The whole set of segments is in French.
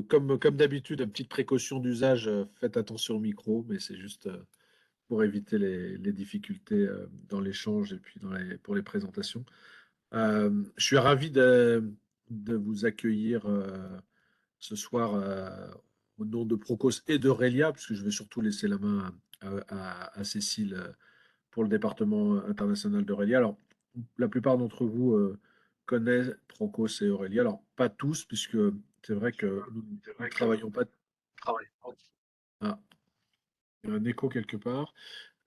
Comme d'habitude, une petite précaution d'usage, faites attention au micro, mais c'est juste pour éviter les difficultés dans l'échange et puis pour les présentations. Je suis ravi de vous accueillir ce soir au nom de Procos et d'Aurélia, puisque je vais surtout laisser la main à Cécile pour le département international d'Aurélia. Alors, la plupart d'entre vous connaissent Procos et Aurélia. Alors, pas tous, puisque c'est vrai que nous ne travaillons pas. Ah, il y a un écho quelque part.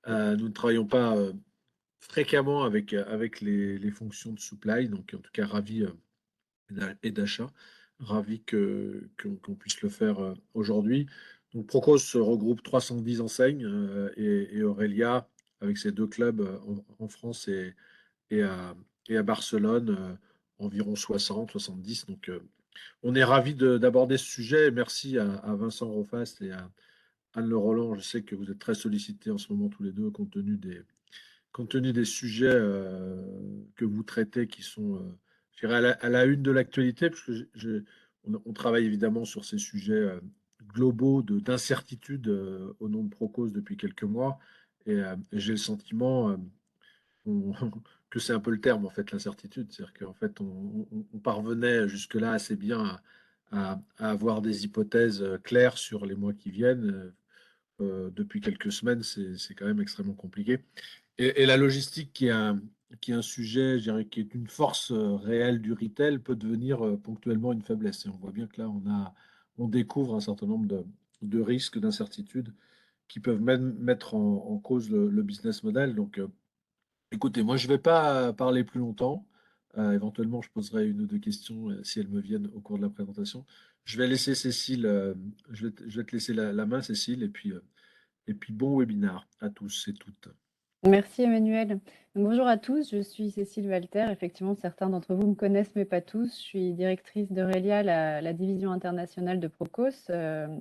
Nous ne travaillons pas fréquemment avec les fonctions de supply, donc en tout cas ravi et d'achat. Ravi qu'on puisse le faire aujourd'hui. Donc Procos regroupe 310 enseignes et Aurélia, avec ses deux clubs en France et à Barcelone, environ 60, 70. Donc on est ravis d'aborder ce sujet. Merci à Vincent Rofast et à Anne Le Roland. Je sais que vous êtes très sollicités en ce moment tous les deux compte tenu des sujets que vous traitez qui sont, je dirais, à la une de l'actualité, parce que on travaille évidemment sur ces sujets globaux d'incertitude au nom de Procos depuis quelques mois, et j'ai le sentiment on- que c'est un peu le terme, en fait, l'incertitude. C'est-à-dire qu'en fait, on parvenait jusque-là assez bien à avoir des hypothèses claires sur les mois qui viennent. Depuis quelques semaines, c'est quand même extrêmement compliqué. Et la logistique, qui est un sujet, je dirais, qui est une force réelle du retail, peut devenir ponctuellement une faiblesse. Et on voit bien que là, on découvre un certain nombre de risques, d'incertitudes qui peuvent même mettre en cause le business model. Donc, écoutez, moi, je ne vais pas parler plus longtemps. Éventuellement, je poserai une ou deux questions si elles me viennent au cours de la présentation. Je vais laisser Cécile, je vais te laisser la main, Cécile, et puis bon webinaire à tous et toutes. Merci Emmanuel. Donc, bonjour à tous, je suis Cécile Walter. Effectivement, certains d'entre vous me connaissent, mais pas tous. Je suis directrice d'Aurélia, la division internationale de Procos.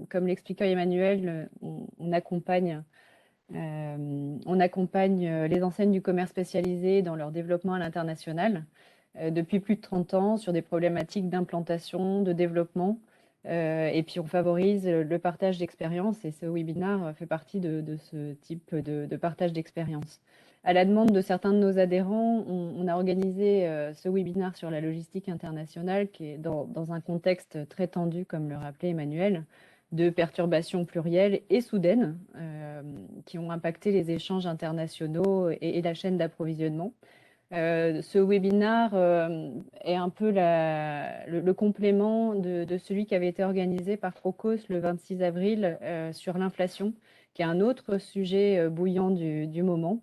Comme l'expliquait Emmanuel, on accompagne les enseignes du commerce spécialisé dans leur développement à l'international depuis plus de 30 ans sur des problématiques d'implantation, de développement. Et puis on favorise le partage d'expériences et ce webinaire fait partie de ce type de partage d'expériences. À la demande de certains de nos adhérents, on a organisé ce webinaire sur la logistique internationale qui est dans un contexte très tendu, comme le rappelait Emmanuel, de perturbations plurielles et soudaines qui ont impacté les échanges internationaux et la chaîne d'approvisionnement. Ce webinaire est un peu le complément de celui qui avait été organisé par Procos le 26 avril sur l'inflation, qui est un autre sujet bouillant du moment.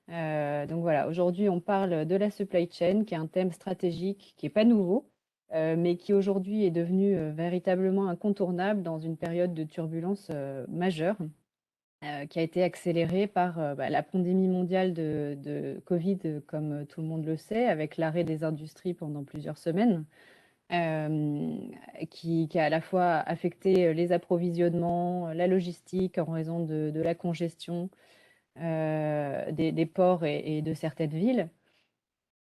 Donc voilà, aujourd'hui on parle de la supply chain, qui est un thème stratégique qui n'est pas nouveau, mais qui aujourd'hui est devenu véritablement incontournable dans une période de turbulence majeure, qui a été accélérée par la pandémie mondiale de Covid, comme tout le monde le sait, avec l'arrêt des industries pendant plusieurs semaines, qui a à la fois affecté les approvisionnements, la logistique en raison de la congestion des ports et de certaines villes.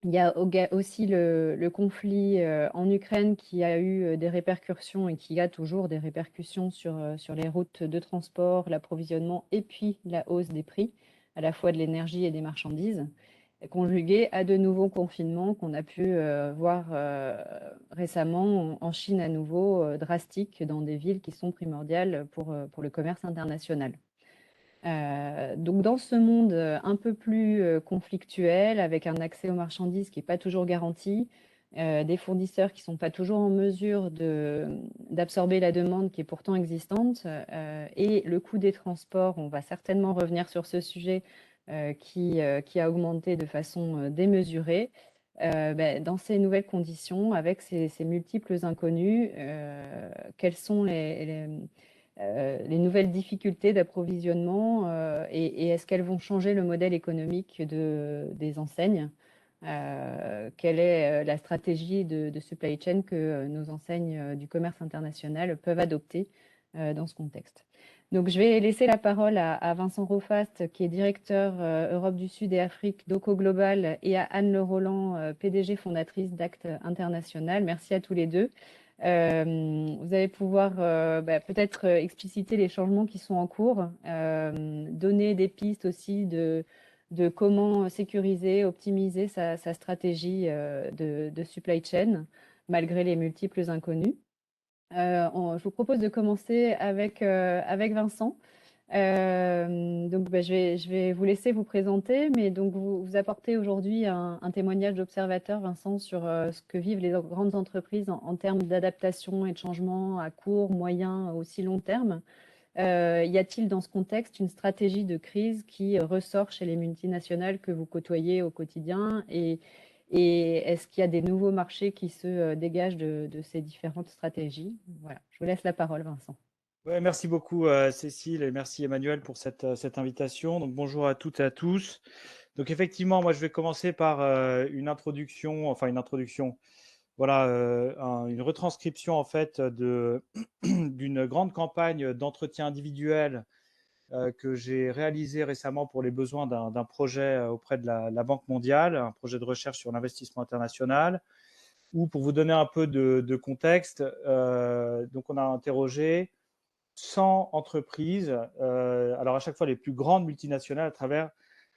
Il y a aussi le conflit en Ukraine qui a eu des répercussions et qui a toujours des répercussions sur les routes de transport, l'approvisionnement et puis la hausse des prix, à la fois de l'énergie et des marchandises, conjuguée à de nouveaux confinements qu'on a pu voir récemment en Chine à nouveau, drastiques dans des villes qui sont primordiales pour le commerce international. Donc dans ce monde un peu plus conflictuel, avec un accès aux marchandises qui n'est pas toujours garanti, des fournisseurs qui ne sont pas toujours en mesure d'absorber la demande qui est pourtant existante, et le coût des transports, on va certainement revenir sur ce sujet, qui a augmenté de façon démesurée. Dans ces nouvelles conditions, avec ces multiples inconnus, quelles sont les nouvelles difficultés d'approvisionnement et est-ce qu'elles vont changer le modèle économique des enseignes? Quelle est la stratégie de supply chain que nos enseignes du commerce international peuvent adopter dans ce contexte? Donc, je vais laisser la parole à Vincent Rofast, qui est directeur Europe du Sud et Afrique d'Oco Global, et à Anne Le Roland, PDG fondatrice d'Act International. Merci à tous les deux. Vous allez pouvoir peut-être expliciter les changements qui sont en cours, donner des pistes aussi de comment sécuriser, optimiser sa stratégie de supply chain, malgré les multiples inconnus. Je vous propose de commencer avec Vincent. Donc, je vais vous laisser vous présenter, mais donc vous apportez aujourd'hui un témoignage d'observateur, Vincent, sur ce que vivent les grandes entreprises en termes d'adaptation et de changement à court, moyen, aussi long terme. Y a-t-il dans ce contexte une stratégie de crise qui ressort chez les multinationales que vous côtoyez au quotidien et est-ce qu'il y a des nouveaux marchés qui se dégagent de ces différentes stratégies? Voilà, je vous laisse la parole, Vincent. Ouais, merci beaucoup Cécile et merci Emmanuel pour cette invitation. Donc bonjour à toutes et à tous. Donc effectivement, moi je vais commencer par une introduction, voilà, une retranscription en fait d'une grande campagne d'entretien individuel que j'ai réalisée récemment pour les besoins d'un projet auprès de la Banque mondiale, un projet de recherche sur l'investissement international. Ou pour vous donner un peu de contexte, donc on a interrogé 100 entreprises, alors à chaque fois les plus grandes multinationales à travers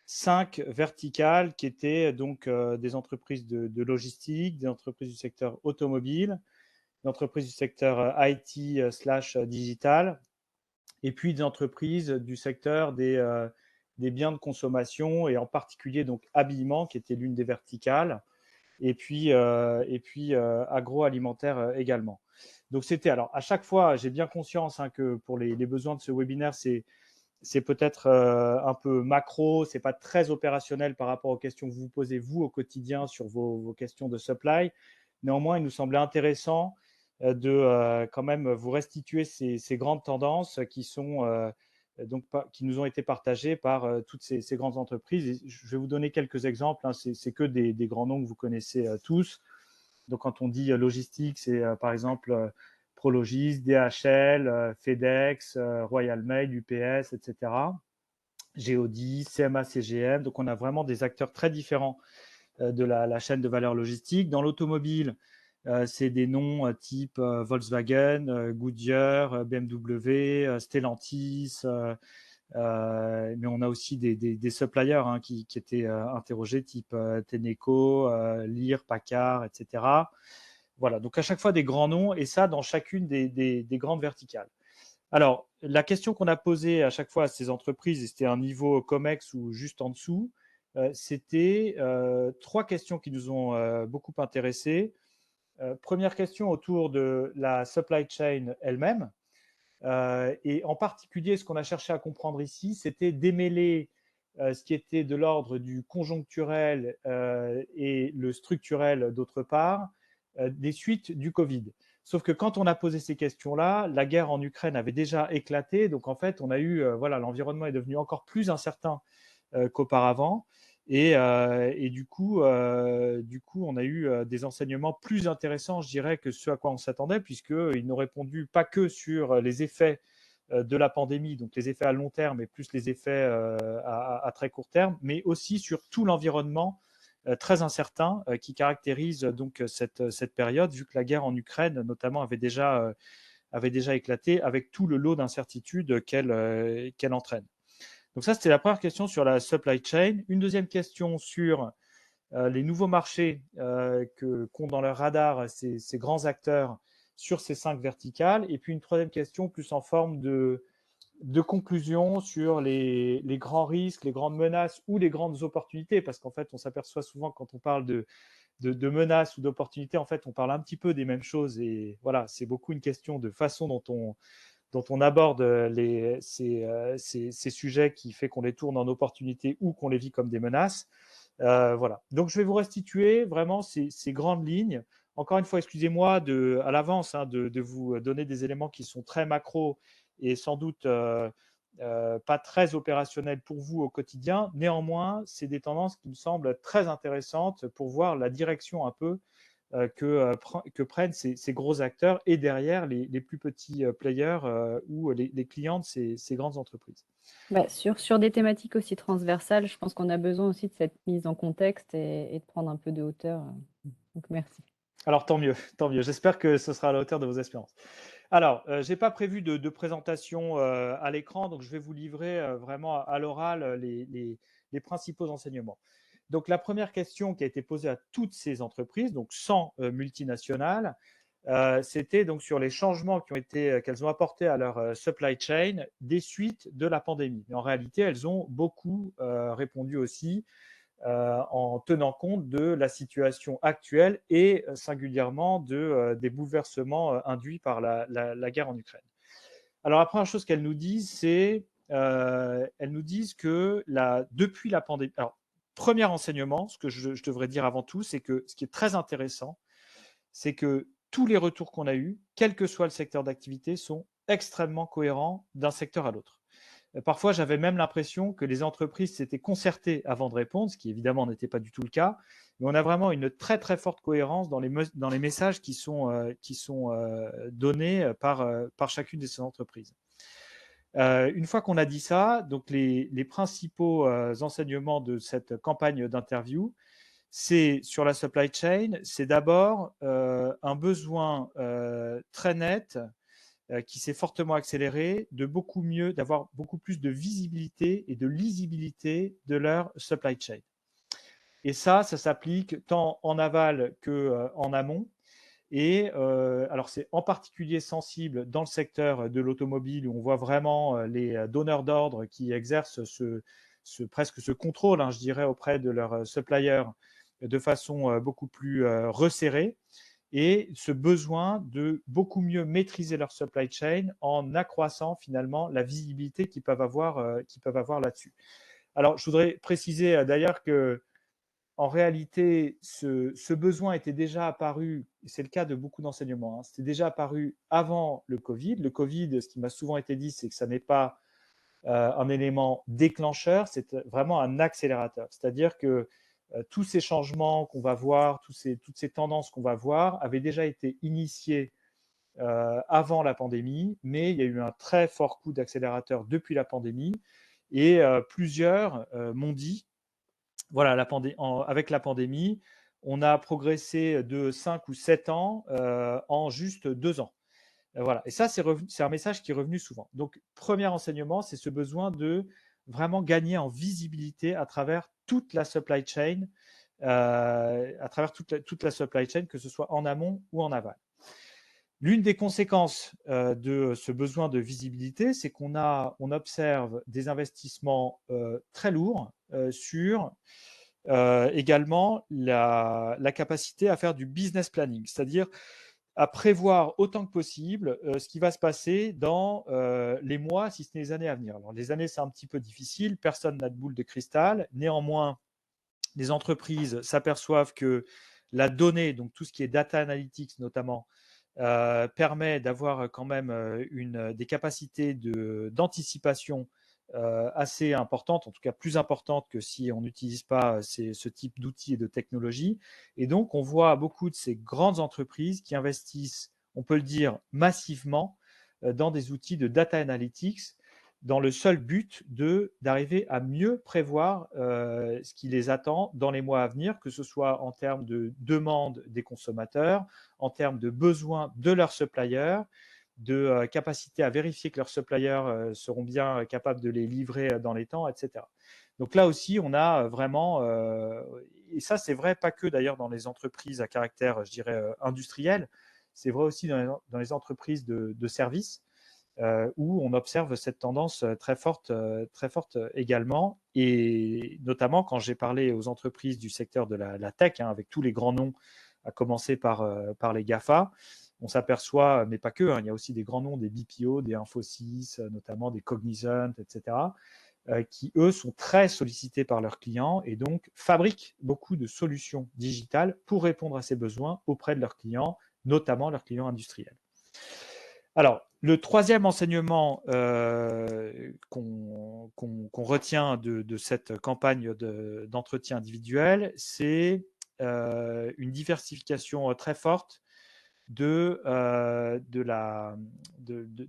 5 verticales qui étaient donc des entreprises de logistique, des entreprises du secteur automobile, des entreprises du secteur IT slash digital, et puis des entreprises du secteur des biens de consommation et en particulier donc habillement qui était l'une des verticales et puis agroalimentaire également. Donc c'était, alors à chaque fois, j'ai bien conscience que pour les besoins de ce webinaire, c'est peut-être un peu macro, c'est pas très opérationnel par rapport aux questions que vous posez vous au quotidien sur vos questions de supply. Néanmoins, il nous semblait intéressant de quand même vous restituer ces grandes tendances qui sont qui nous ont été partagées par toutes ces grandes entreprises. Et je vais vous donner quelques exemples. C'est que des grands noms que vous connaissez tous. Donc, quand on dit logistique, c'est par exemple Prologis, DHL, FedEx, Royal Mail, UPS, etc. Geodis, CMA, CGM. Donc, on a vraiment des acteurs très différents de la chaîne de valeur logistique. Dans l'automobile, c'est des noms type Volkswagen, Goodyear, BMW, Stellantis, mais on a aussi des suppliers qui étaient interrogés type Tenneco, Lear, Packard, etc. Voilà, donc à chaque fois des grands noms et ça dans chacune des grandes verticales. Alors, la question qu'on a posée à chaque fois à ces entreprises, et c'était un niveau COMEX ou juste en dessous, c'était 3 questions qui nous ont beaucoup intéressés. Première question autour de la supply chain elle-même. Et en particulier, ce qu'on a cherché à comprendre ici, c'était démêler ce qui était de l'ordre du conjoncturel et le structurel d'autre part, des suites du Covid. Sauf que quand on a posé ces questions-là, la guerre en Ukraine avait déjà éclaté. Donc en fait, on a eu, voilà, l'environnement est devenu encore plus incertain qu'auparavant. Et du coup, on a eu des enseignements plus intéressants, je dirais, que ce à quoi on s'attendait, puisqu'ils n'ont répondu pas que sur les effets de la pandémie, donc les effets à long terme et plus les effets à très court terme, mais aussi sur tout l'environnement très incertain qui caractérise donc cette période, vu que la guerre en Ukraine, notamment, avait déjà éclaté avec tout le lot d'incertitudes qu'elle entraîne. Donc ça, c'était la première question sur la supply chain. Une deuxième question sur les nouveaux marchés qu'ont dans leur radar ces grands acteurs sur ces 5 verticales. Et puis une troisième question plus en forme de conclusion sur les grands risques, les grandes menaces ou les grandes opportunités. Parce qu'en fait, on s'aperçoit souvent quand on parle de menaces ou d'opportunités, en fait, on parle un petit peu des mêmes choses. Et voilà, c'est beaucoup une question de façon dont on aborde ces sujets qui fait qu'on les tourne en opportunités ou qu'on les vit comme des menaces. Voilà. Donc, je vais vous restituer vraiment ces grandes lignes. Encore une fois, excusez-moi à l'avance de vous donner des éléments qui sont très macro et sans doute pas très opérationnels pour vous au quotidien. Néanmoins, c'est des tendances qui me semblent très intéressantes pour voir la direction un peu que prennent ces gros acteurs et derrière les plus petits players ou les clients de ces grandes entreprises. Sur des thématiques aussi transversales, je pense qu'on a besoin aussi de cette mise en contexte et de prendre un peu de hauteur. Donc, merci. Alors, tant mieux, tant mieux. J'espère que ce sera à la hauteur de vos espérances. Alors, je n'ai pas prévu de présentation à l'écran, donc je vais vous livrer vraiment à l'oral les principaux enseignements. Donc, la première question qui a été posée à toutes ces entreprises, donc 100 multinationales, c'était donc sur les changements qu'elles ont apportés à leur supply chain des suites de la pandémie. Mais en réalité, elles ont beaucoup répondu aussi en tenant compte de la situation actuelle et singulièrement des bouleversements induits par la guerre en Ukraine. Alors la première chose qu'elles nous disent, c'est elles nous disent que depuis la pandémie, alors premier enseignement, ce que je devrais dire avant tout, c'est que ce qui est très intéressant, c'est que tous les retours qu'on a eus, quel que soit le secteur d'activité, sont extrêmement cohérents d'un secteur à l'autre. Parfois, j'avais même l'impression que les entreprises s'étaient concertées avant de répondre, ce qui évidemment n'était pas du tout le cas. Mais on a vraiment une très très forte cohérence dans les messages qui sont donnés par chacune de ces entreprises. Une fois qu'on a dit ça, donc les principaux enseignements de cette campagne d'interview, c'est sur la supply chain, c'est d'abord un besoin très net qui s'est fortement accéléré, d'avoir beaucoup plus de visibilité et de lisibilité de leur supply chain. Et ça s'applique tant en aval qu'en amont. Et alors, c'est en particulier sensible dans le secteur de l'automobile où on voit vraiment les donneurs d'ordre qui exercent presque ce contrôle, je dirais, auprès de leurs suppliers de façon beaucoup plus resserrée et ce besoin de beaucoup mieux maîtriser leur supply chain en accroissant finalement la visibilité qu'ils peuvent avoir là-dessus. Alors, je voudrais préciser d'ailleurs que en réalité, ce besoin était déjà apparu, c'est le cas de beaucoup d'enseignements, c'était déjà apparu avant le Covid. Le Covid, ce qui m'a souvent été dit, c'est que ça n'est pas un élément déclencheur, c'est vraiment un accélérateur. C'est-à-dire que tous ces changements qu'on va voir, toutes ces tendances qu'on va voir avaient déjà été initiées avant la pandémie, mais il y a eu un très fort coup d'accélérateur depuis la pandémie et plusieurs m'ont dit voilà, avec la pandémie, on a progressé de 5 ou 7 ans en juste 2 ans. Voilà. Et ça, c'est un message qui est revenu souvent. Donc, premier enseignement, c'est ce besoin de vraiment gagner en visibilité à travers toute la supply chain, toute la supply chain, que ce soit en amont ou en aval. L'une des conséquences de ce besoin de visibilité, c'est qu'on observe des investissements très lourds sur également la capacité à faire du business planning, c'est-à-dire à prévoir autant que possible ce qui va se passer dans les mois, si ce n'est les années à venir. Alors, les années, c'est un petit peu difficile, personne n'a de boule de cristal. Néanmoins, les entreprises s'aperçoivent que la donnée, donc tout ce qui est data analytics notamment, permet d'avoir quand même des capacités d'anticipation assez importantes, en tout cas plus importantes que si on n'utilise pas ce type d'outils et de technologies. Et donc, on voit beaucoup de ces grandes entreprises qui investissent, on peut le dire, massivement dans des outils de data analytics dans le seul but d'arriver à mieux prévoir ce qui les attend dans les mois à venir, que ce soit en termes de demande des consommateurs, en termes de besoins de leurs suppliers, de capacité à vérifier que leurs suppliers seront bien capables de les livrer dans les temps, etc. Donc là aussi, on a vraiment, et ça c'est vrai pas que d'ailleurs dans les entreprises à caractère, je dirais, industriel, c'est vrai aussi dans les entreprises de services, où on observe cette tendance très forte également. Et notamment quand j'ai parlé aux entreprises du secteur de la tech, avec tous les grands noms, à commencer par les GAFA, on s'aperçoit, mais pas que, il y a aussi des grands noms, des BPO, des Infosys, notamment des Cognizant, etc., qui, eux, sont très sollicités par leurs clients et donc fabriquent beaucoup de solutions digitales pour répondre à ces besoins auprès de leurs clients, notamment leurs clients industriels. Alors, le troisième enseignement qu'on retient de cette campagne d'entretien individuel, c'est une diversification très forte de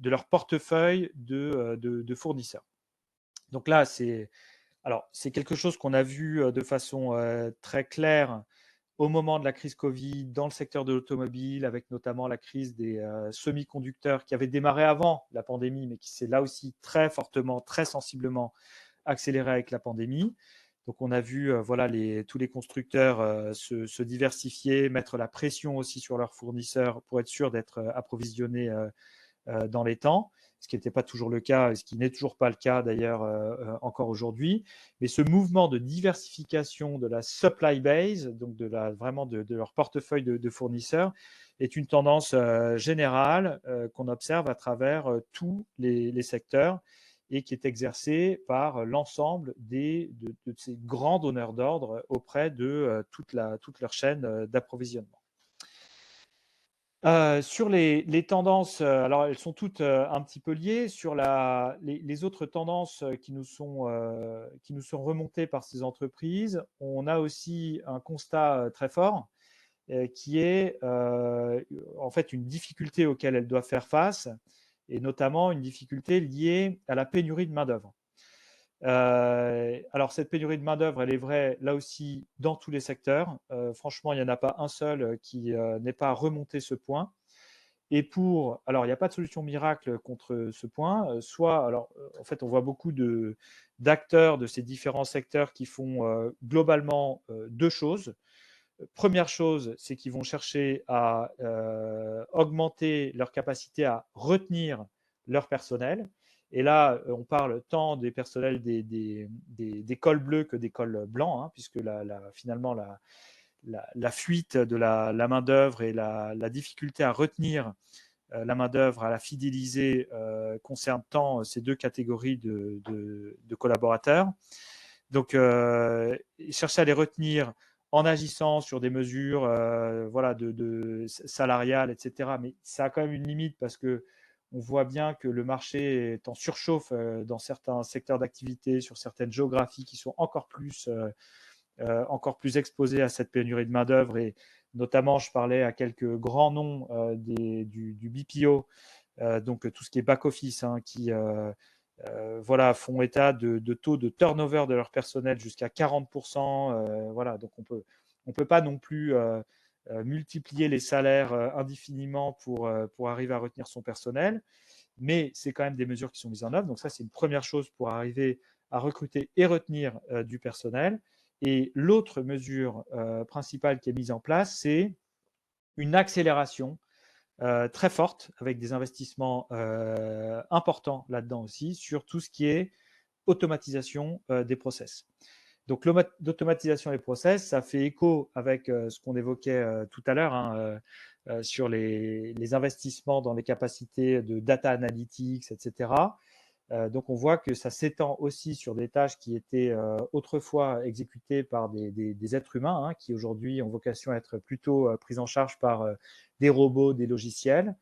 leur portefeuille de fournisseurs. Donc là, c'est quelque chose qu'on a vu de façon très claire au moment de la crise Covid, dans le secteur de l'automobile, avec notamment la crise des semi-conducteurs qui avait démarré avant la pandémie, mais qui s'est là aussi très fortement, très sensiblement accéléré avec la pandémie. Donc, on a vu voilà, tous les constructeurs se diversifier, mettre la pression aussi sur leurs fournisseurs pour être sûr d'être approvisionnés dans les temps, ce qui n'était pas toujours le cas et ce qui n'est toujours pas le cas d'ailleurs encore aujourd'hui. Mais ce mouvement de diversification de la supply base, donc vraiment de leur portefeuille de fournisseurs, est une tendance générale qu'on observe à travers tous les secteurs et qui est exercée par l'ensemble de ces grands donneurs d'ordre auprès de toute leur chaîne d'approvisionnement. Sur les tendances, alors elles sont toutes un petit peu liées. Sur les autres tendances qui nous sont remontées par ces entreprises, on a aussi un constat très fort qui est en fait une difficulté auquel elles doivent faire face, et notamment une difficulté liée à la pénurie de main-d'œuvre. Alors, cette pénurie de main-d'œuvre, elle est vraie là aussi dans tous les secteurs. Franchement, il n'y en a pas un seul qui n'ait pas remonté ce point. Et alors, il n'y a pas de solution miracle contre ce point. En fait, on voit beaucoup d'acteurs de ces différents secteurs qui font globalement deux choses. Première chose, c'est qu'ils vont chercher à augmenter leur capacité à retenir leur personnel. Et là, on parle tant des personnels des cols bleus que des cols blancs, hein, puisque finalement, la fuite de la main-d'œuvre et la difficulté à retenir la main-d'œuvre, à la fidéliser, concerne tant ces deux catégories de collaborateurs. Donc, chercher à les retenir en agissant sur des mesures voilà, de salariales, etc. Mais ça a quand même une limite parce que on voit bien que le marché est en surchauffe dans certains secteurs d'activité, sur certaines géographies qui sont encore plus exposés à cette pénurie de main-d'œuvre. Et notamment, je parlais à quelques grands noms du BPO, donc tout ce qui est back-office, hein, qui voilà, font état de taux de turnover de leur personnel jusqu'à 40%. Voilà, donc on peut pas non plus multiplier les salaires indéfiniment pour arriver à retenir son personnel, mais c'est quand même des mesures qui sont mises en œuvre. Donc ça, c'est une première chose pour arriver à recruter et retenir du personnel. Et l'autre mesure principale qui est mise en place, c'est une accélération très forte, avec des investissements importants là-dedans aussi, sur tout ce qui est automatisation des process. Donc, l'automatisation des process, ça fait écho avec ce qu'on évoquait tout à l'heure, hein, sur les investissements dans les capacités de data analytics, etc. Donc, on voit que ça s'étend aussi sur des tâches qui étaient autrefois exécutées par des êtres humains, hein, qui aujourd'hui ont vocation à être plutôt prises en charge par des robots, des logiciels.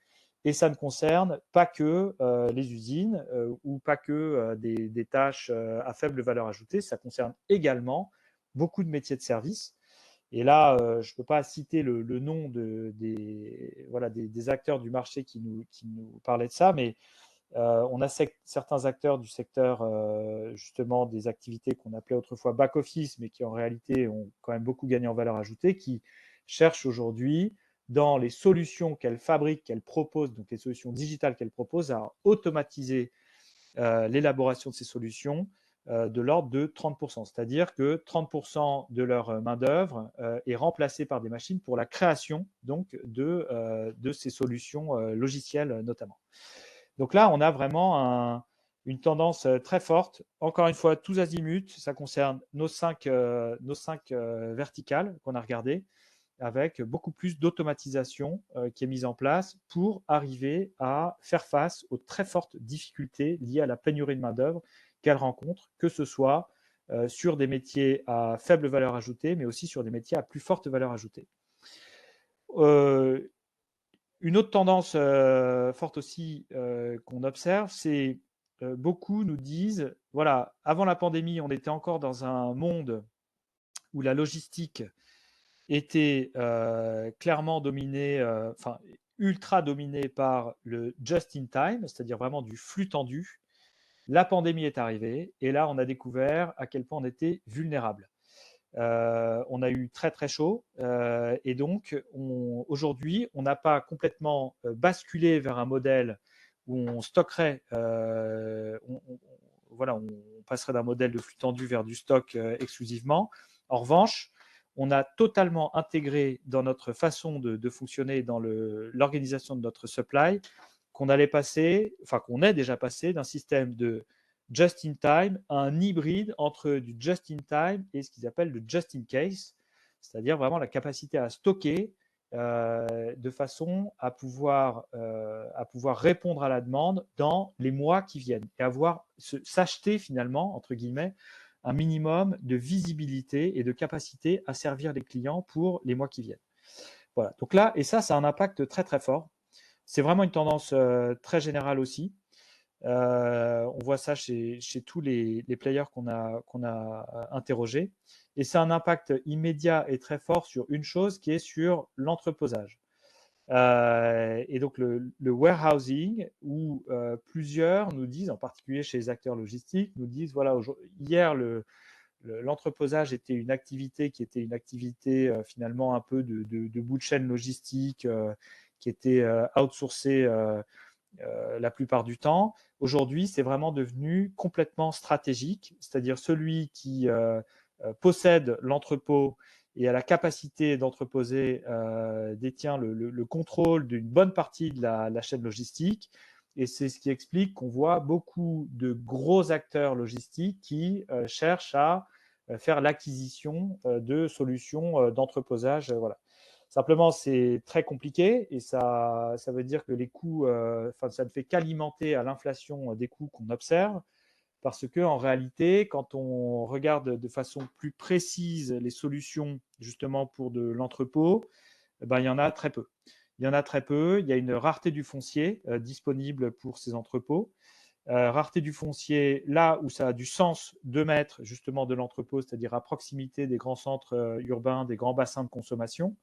Et ça ne concerne pas que les usines ou pas que des tâches à faible valeur ajoutée, ça concerne également beaucoup de métiers de service. Et là, je ne peux pas citer le nom des acteurs du marché qui nous parlaient de ça, mais on a certains acteurs du secteur justement des activités qu'on appelait autrefois back-office, mais qui en réalité ont quand même beaucoup gagné en valeur ajoutée, qui cherchent aujourd'hui, dans les solutions qu'elles fabriquent, qu'elles proposent, donc les solutions digitales qu'elles proposent, à automatiser l'élaboration de ces solutions de l'ordre de 30%. C'est-à-dire que 30% de leur main-d'œuvre est remplacée par des machines pour la création donc, de ces solutions logicielles notamment. Donc là, on a vraiment une tendance très forte. Encore une fois, tous azimuts, ça concerne nos cinq verticales qu'on a regardées, avec beaucoup plus d'automatisation qui est mise en place pour arriver à faire face aux très fortes difficultés liées à la pénurie de main-d'œuvre qu'elle rencontre, que ce soit sur des métiers à faible valeur ajoutée, mais aussi sur des métiers à plus forte valeur ajoutée. Une autre tendance forte aussi qu'on observe, c'est beaucoup nous disent, voilà, avant la pandémie, on était encore dans un monde où la logistique était clairement dominée, enfin ultra dominée par le just-in-time, c'est-à-dire vraiment du flux tendu. La pandémie est arrivée et là, on a découvert à quel point on était vulnérable. On a eu très très chaud et donc aujourd'hui, on n'a pas complètement basculé vers un modèle où on stockerait, voilà, on passerait d'un modèle de flux tendu vers du stock exclusivement. En revanche, on a totalement intégré dans notre façon de fonctionner, dans l'organisation de notre supply, qu'on allait passer, enfin qu'on est déjà passé d'un système de just-in-time à un hybride entre du just-in-time et ce qu'ils appellent le just-in-case, c'est-à-dire vraiment la capacité à stocker de façon à pouvoir répondre à la demande dans les mois qui viennent et s'acheter finalement, entre guillemets, un minimum de visibilité et de capacité à servir les clients pour les mois qui viennent. Voilà. Donc là, et ça a un impact très très fort. C'est vraiment une tendance très générale aussi. On voit ça chez tous les players qu'on a interrogés. Et c'est un impact immédiat et très fort sur une chose qui est sur l'entreposage. Et donc le warehousing, où plusieurs nous disent, en particulier chez les acteurs logistiques, nous disent, voilà, hier, l'entreposage était une activité qui était une activité finalement un peu de bout de chaîne logistique qui était outsourcée la plupart du temps. Aujourd'hui, c'est vraiment devenu complètement stratégique, c'est-à-dire celui qui possède l'entrepôt et a la capacité d'entreposer détient le contrôle d'une bonne partie de la chaîne logistique. Et c'est ce qui explique qu'on voit beaucoup de gros acteurs logistiques qui cherchent à faire l'acquisition de solutions d'entreposage. Voilà. Simplement, c'est très compliqué et ça veut dire que les coûts, ça ne fait qu'alimenter à l'inflation des coûts qu'on observe. Parce qu'en réalité, quand on regarde de façon plus précise les solutions justement pour de l'entrepôt, il y en a très peu. Il y en a très peu. Il y a une rareté du foncier disponible pour ces entrepôts. Rareté du foncier, là où ça a du sens de mettre justement de l'entrepôt, c'est-à-dire à proximité des grands centres urbains, des grands bassins de consommation,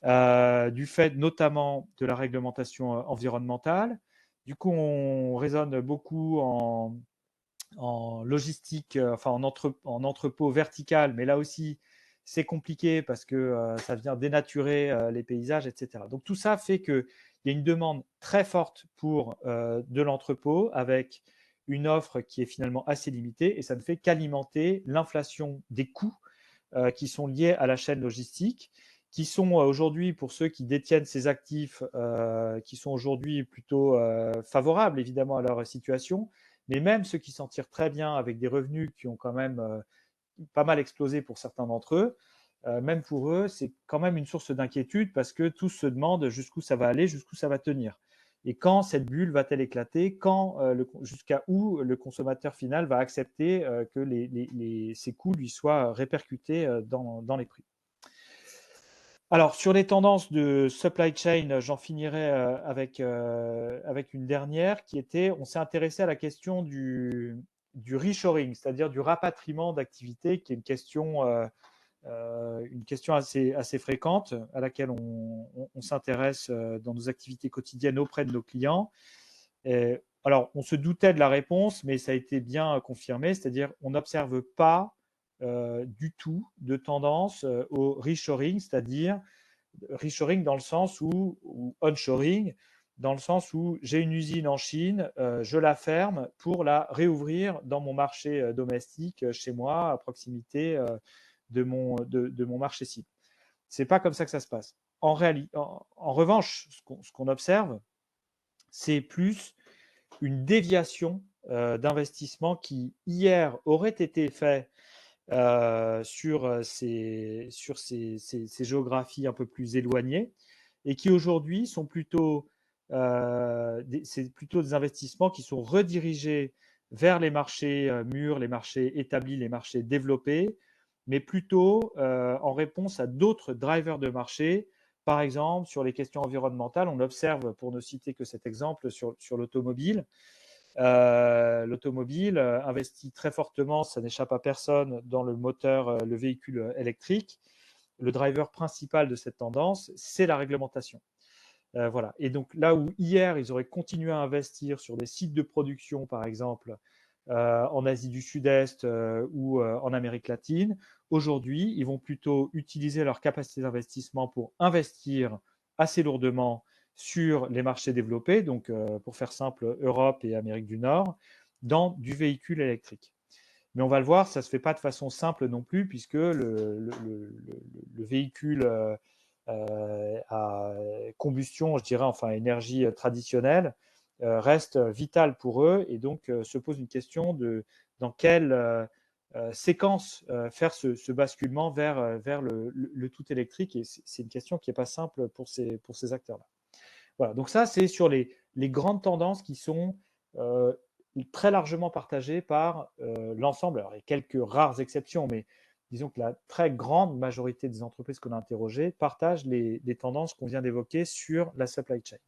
du fait notamment de la réglementation environnementale. Du coup, on raisonne beaucoup en logistique, en entrepôt vertical, mais là aussi, c'est compliqué parce que ça vient dénaturer les paysages, etc. Donc tout ça fait qu'il y a une demande très forte pour de l'entrepôt avec une offre qui est finalement assez limitée et ça ne fait qu'alimenter l'inflation des coûts qui sont liés à la chaîne logistique, qui sont aujourd'hui, pour ceux qui détiennent ces actifs, qui sont aujourd'hui plutôt favorables évidemment à leur situation, mais même ceux qui s'en tirent très bien avec des revenus qui ont quand même pas mal explosé pour certains d'entre eux, même pour eux, c'est quand même une source d'inquiétude parce que tous se demandent jusqu'où ça va aller, jusqu'où ça va tenir. Et quand cette bulle va-t-elle éclater, jusqu'à où le consommateur final va accepter que ces coûts lui soient répercutés dans les prix. Alors, sur les tendances de supply chain, j'en finirai avec une dernière qui était, on s'est intéressé à la question du reshoring, c'est-à-dire du rapatriement d'activités, qui est une question assez fréquente à laquelle on s'intéresse dans nos activités quotidiennes auprès de nos clients. Alors, on se doutait de la réponse, mais ça a été bien confirmé, c'est-à-dire on n'observe pas du tout de tendance au reshoring, c'est-à-dire reshoring dans le sens ou onshoring, dans le sens où j'ai une usine en Chine, je la ferme pour la réouvrir dans mon marché domestique, chez moi, à proximité de mon marché cible. Ce n'est pas comme ça que ça se passe. En revanche, ce qu'on observe, c'est plus une déviation d'investissement qui, hier, aurait été fait sur ces géographies un peu plus éloignées et qui aujourd'hui sont plutôt des investissements qui sont redirigés vers les marchés mûrs, les marchés établis, les marchés développés, mais plutôt en réponse à d'autres drivers de marché. Par exemple, sur les questions environnementales, on observe, pour ne citer que cet exemple, sur l'automobile, l'automobile investit très fortement, ça n'échappe à personne, dans le moteur, le véhicule électrique. Le driver principal de cette tendance, c'est la réglementation. Voilà. Et donc là où hier, ils auraient continué à investir sur des sites de production, par exemple, en Asie du Sud-Est ou en Amérique latine, Aujourd'hui, ils vont plutôt utiliser leur capacité d'investissement pour investir assez lourdement sur les marchés développés, donc pour faire simple, Europe et Amérique du Nord, dans du véhicule électrique. Mais on va le voir, ça ne se fait pas de façon simple non plus, puisque le véhicule à combustion, je dirais, enfin énergie traditionnelle, reste vital pour eux. Et donc, se pose une question de dans quelle séquence faire ce basculement vers le tout électrique. Et c'est une question qui n'est pas simple pour ces acteurs-là. Voilà, donc ça, c'est sur les grandes tendances qui sont très largement partagées par l'ensemble. Alors, il y a quelques rares exceptions, mais disons que la très grande majorité des entreprises qu'on a interrogées partagent les tendances qu'on vient d'évoquer sur la supply chain.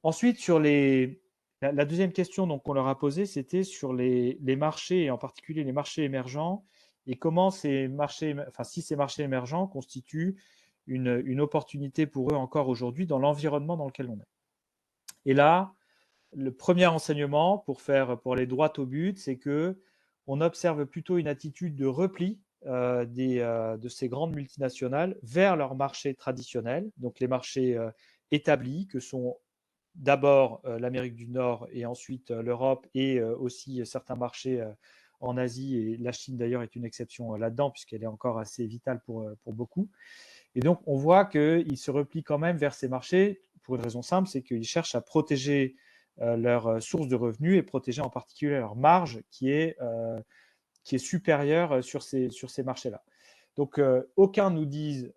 Ensuite, sur la deuxième question qu'on leur a posée, c'était sur les marchés, et en particulier les marchés émergents, et comment ces marchés, enfin, si ces marchés émergents constituent une opportunité pour eux encore aujourd'hui dans l'environnement dans lequel on est. Et là, le premier enseignement, pour aller droit au but, c'est que on observe plutôt une attitude de repli de ces grandes multinationales vers leurs marchés traditionnels, donc les marchés établis, que sont d'abord l'Amérique du Nord et ensuite l'Europe, et aussi certains marchés en Asie, et la Chine d'ailleurs est une exception là-dedans, puisqu'elle est encore assez vitale pour beaucoup. Et donc, on voit qu'ils se replient quand même vers ces marchés pour une raison simple, c'est qu'ils cherchent à protéger leur source de revenus, et protéger en particulier leur marge qui est supérieure sur ces marchés-là. Donc, aucun nous dise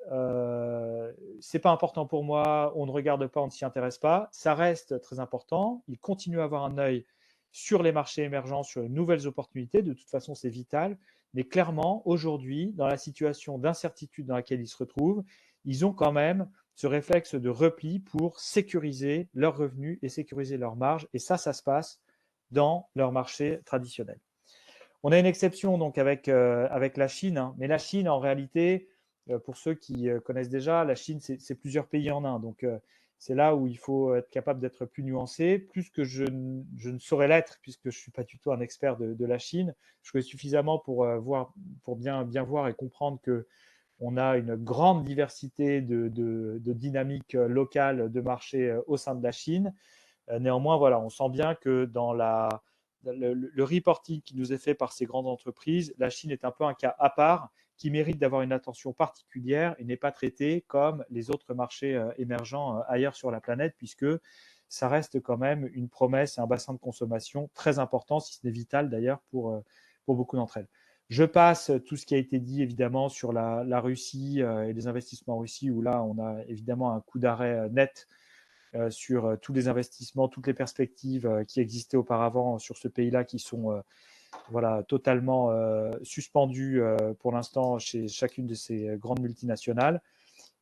c'est pas important pour moi, on ne regarde pas, on ne s'y intéresse pas. Ça reste très important. Ils continuent à avoir un œil sur les marchés émergents, sur les nouvelles opportunités. De toute façon, c'est vital. Mais clairement, aujourd'hui, dans la situation d'incertitude dans laquelle ils se retrouvent, ils ont quand même ce réflexe de repli pour sécuriser leurs revenus et sécuriser leurs marges. Et ça se passe dans leur marché traditionnel. On a une exception donc avec la Chine, hein. Mais la Chine, en réalité, pour ceux qui connaissent déjà, la Chine, c'est plusieurs pays en un. Donc, c'est là où il faut être capable d'être plus nuancé, plus que je ne saurais l'être, puisque je ne suis pas du tout un expert de la Chine. Je connais suffisamment pour bien voir et comprendre qu'on a une grande diversité de dynamiques locales de marché au sein de la Chine. Néanmoins, voilà, on sent bien que dans le reporting qui nous est fait par ces grandes entreprises, la Chine est un peu un cas à part qui mérite d'avoir une attention particulière et n'est pas traité comme les autres marchés émergents ailleurs sur la planète, puisque ça reste quand même une promesse et un bassin de consommation très important, si ce n'est vital d'ailleurs pour beaucoup d'entre elles. Je passe tout ce qui a été dit évidemment sur la Russie et les investissements en Russie, où là on a évidemment un coup d'arrêt net sur tous les investissements, toutes les perspectives qui existaient auparavant sur ce pays-là, qui sont totalement suspendues pour l'instant chez chacune de ces grandes multinationales.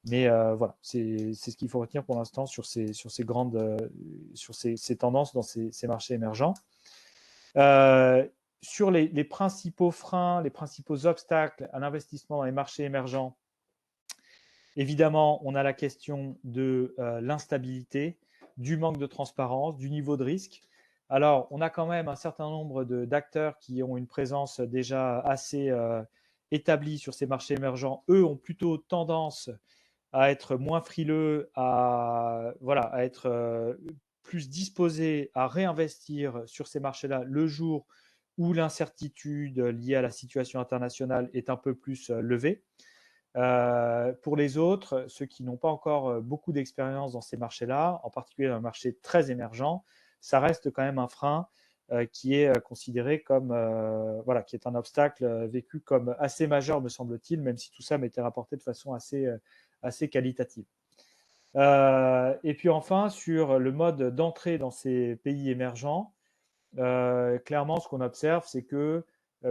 Mais voilà, c'est ce qu'il faut retenir pour l'instant sur ces tendances dans ces marchés émergents. Sur les principaux freins, les principaux obstacles à l'investissement dans les marchés émergents, évidemment, on a la question de l'instabilité, du manque de transparence, du niveau de risque. Alors, on a quand même un certain nombre d'acteurs qui ont une présence déjà assez établie sur ces marchés émergents. Eux ont plutôt tendance à être moins frileux, à être plus disposés à réinvestir sur ces marchés-là le jour où l'incertitude liée à la situation internationale est un peu plus levée. Pour les autres, ceux qui n'ont pas encore beaucoup d'expérience dans ces marchés-là, en particulier dans un marché très émergent, ça reste quand même un frein qui est considéré comme, qui est un obstacle vécu comme assez majeur, me semble-t-il, même si tout ça m'était rapporté de façon assez qualitative. Et puis enfin, sur le mode d'entrée dans ces pays émergents, clairement, ce qu'on observe, c'est que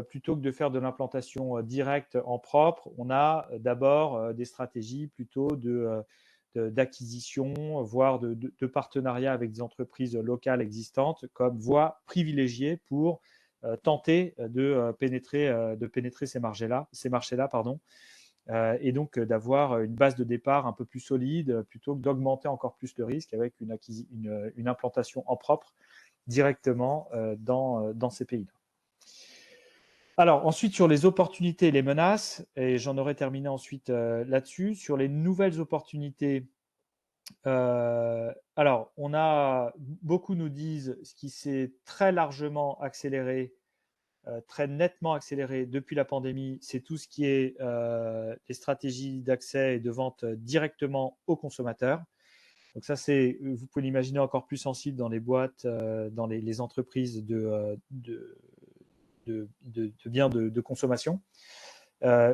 plutôt que de faire de l'implantation directe en propre, on a d'abord des stratégies plutôt d'acquisition, voire de partenariat avec des entreprises locales existantes comme voie privilégiée pour tenter de pénétrer ces marchés-là, et donc d'avoir une base de départ un peu plus solide plutôt que d'augmenter encore plus le risque avec une implantation en propre directement dans ces pays-là. Alors, ensuite, sur les opportunités et les menaces, et j'en aurai terminé ensuite là-dessus, sur les nouvelles opportunités. Alors, beaucoup nous disent ce qui s'est très largement accéléré, très nettement accéléré depuis la pandémie, c'est tout ce qui est les stratégies d'accès et de vente directement aux consommateurs. Donc ça, vous pouvez l'imaginer encore plus sensible dans les boîtes, dans les entreprises de biens de consommation,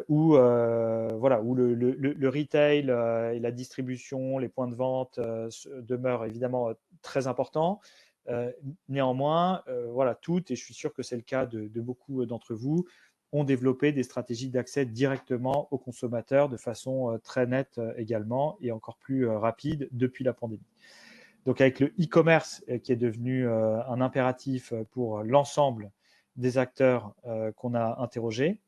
où le retail et la distribution, les points de vente demeurent évidemment très importants. Néanmoins, toutes, et je suis sûr que c'est le cas de beaucoup d'entre vous, ont développé des stratégies d'accès directement aux consommateurs de façon très nette également et encore plus rapide depuis la pandémie. Donc avec le e-commerce qui est devenu un impératif pour l'ensemble des acteurs qu'on a interrogés.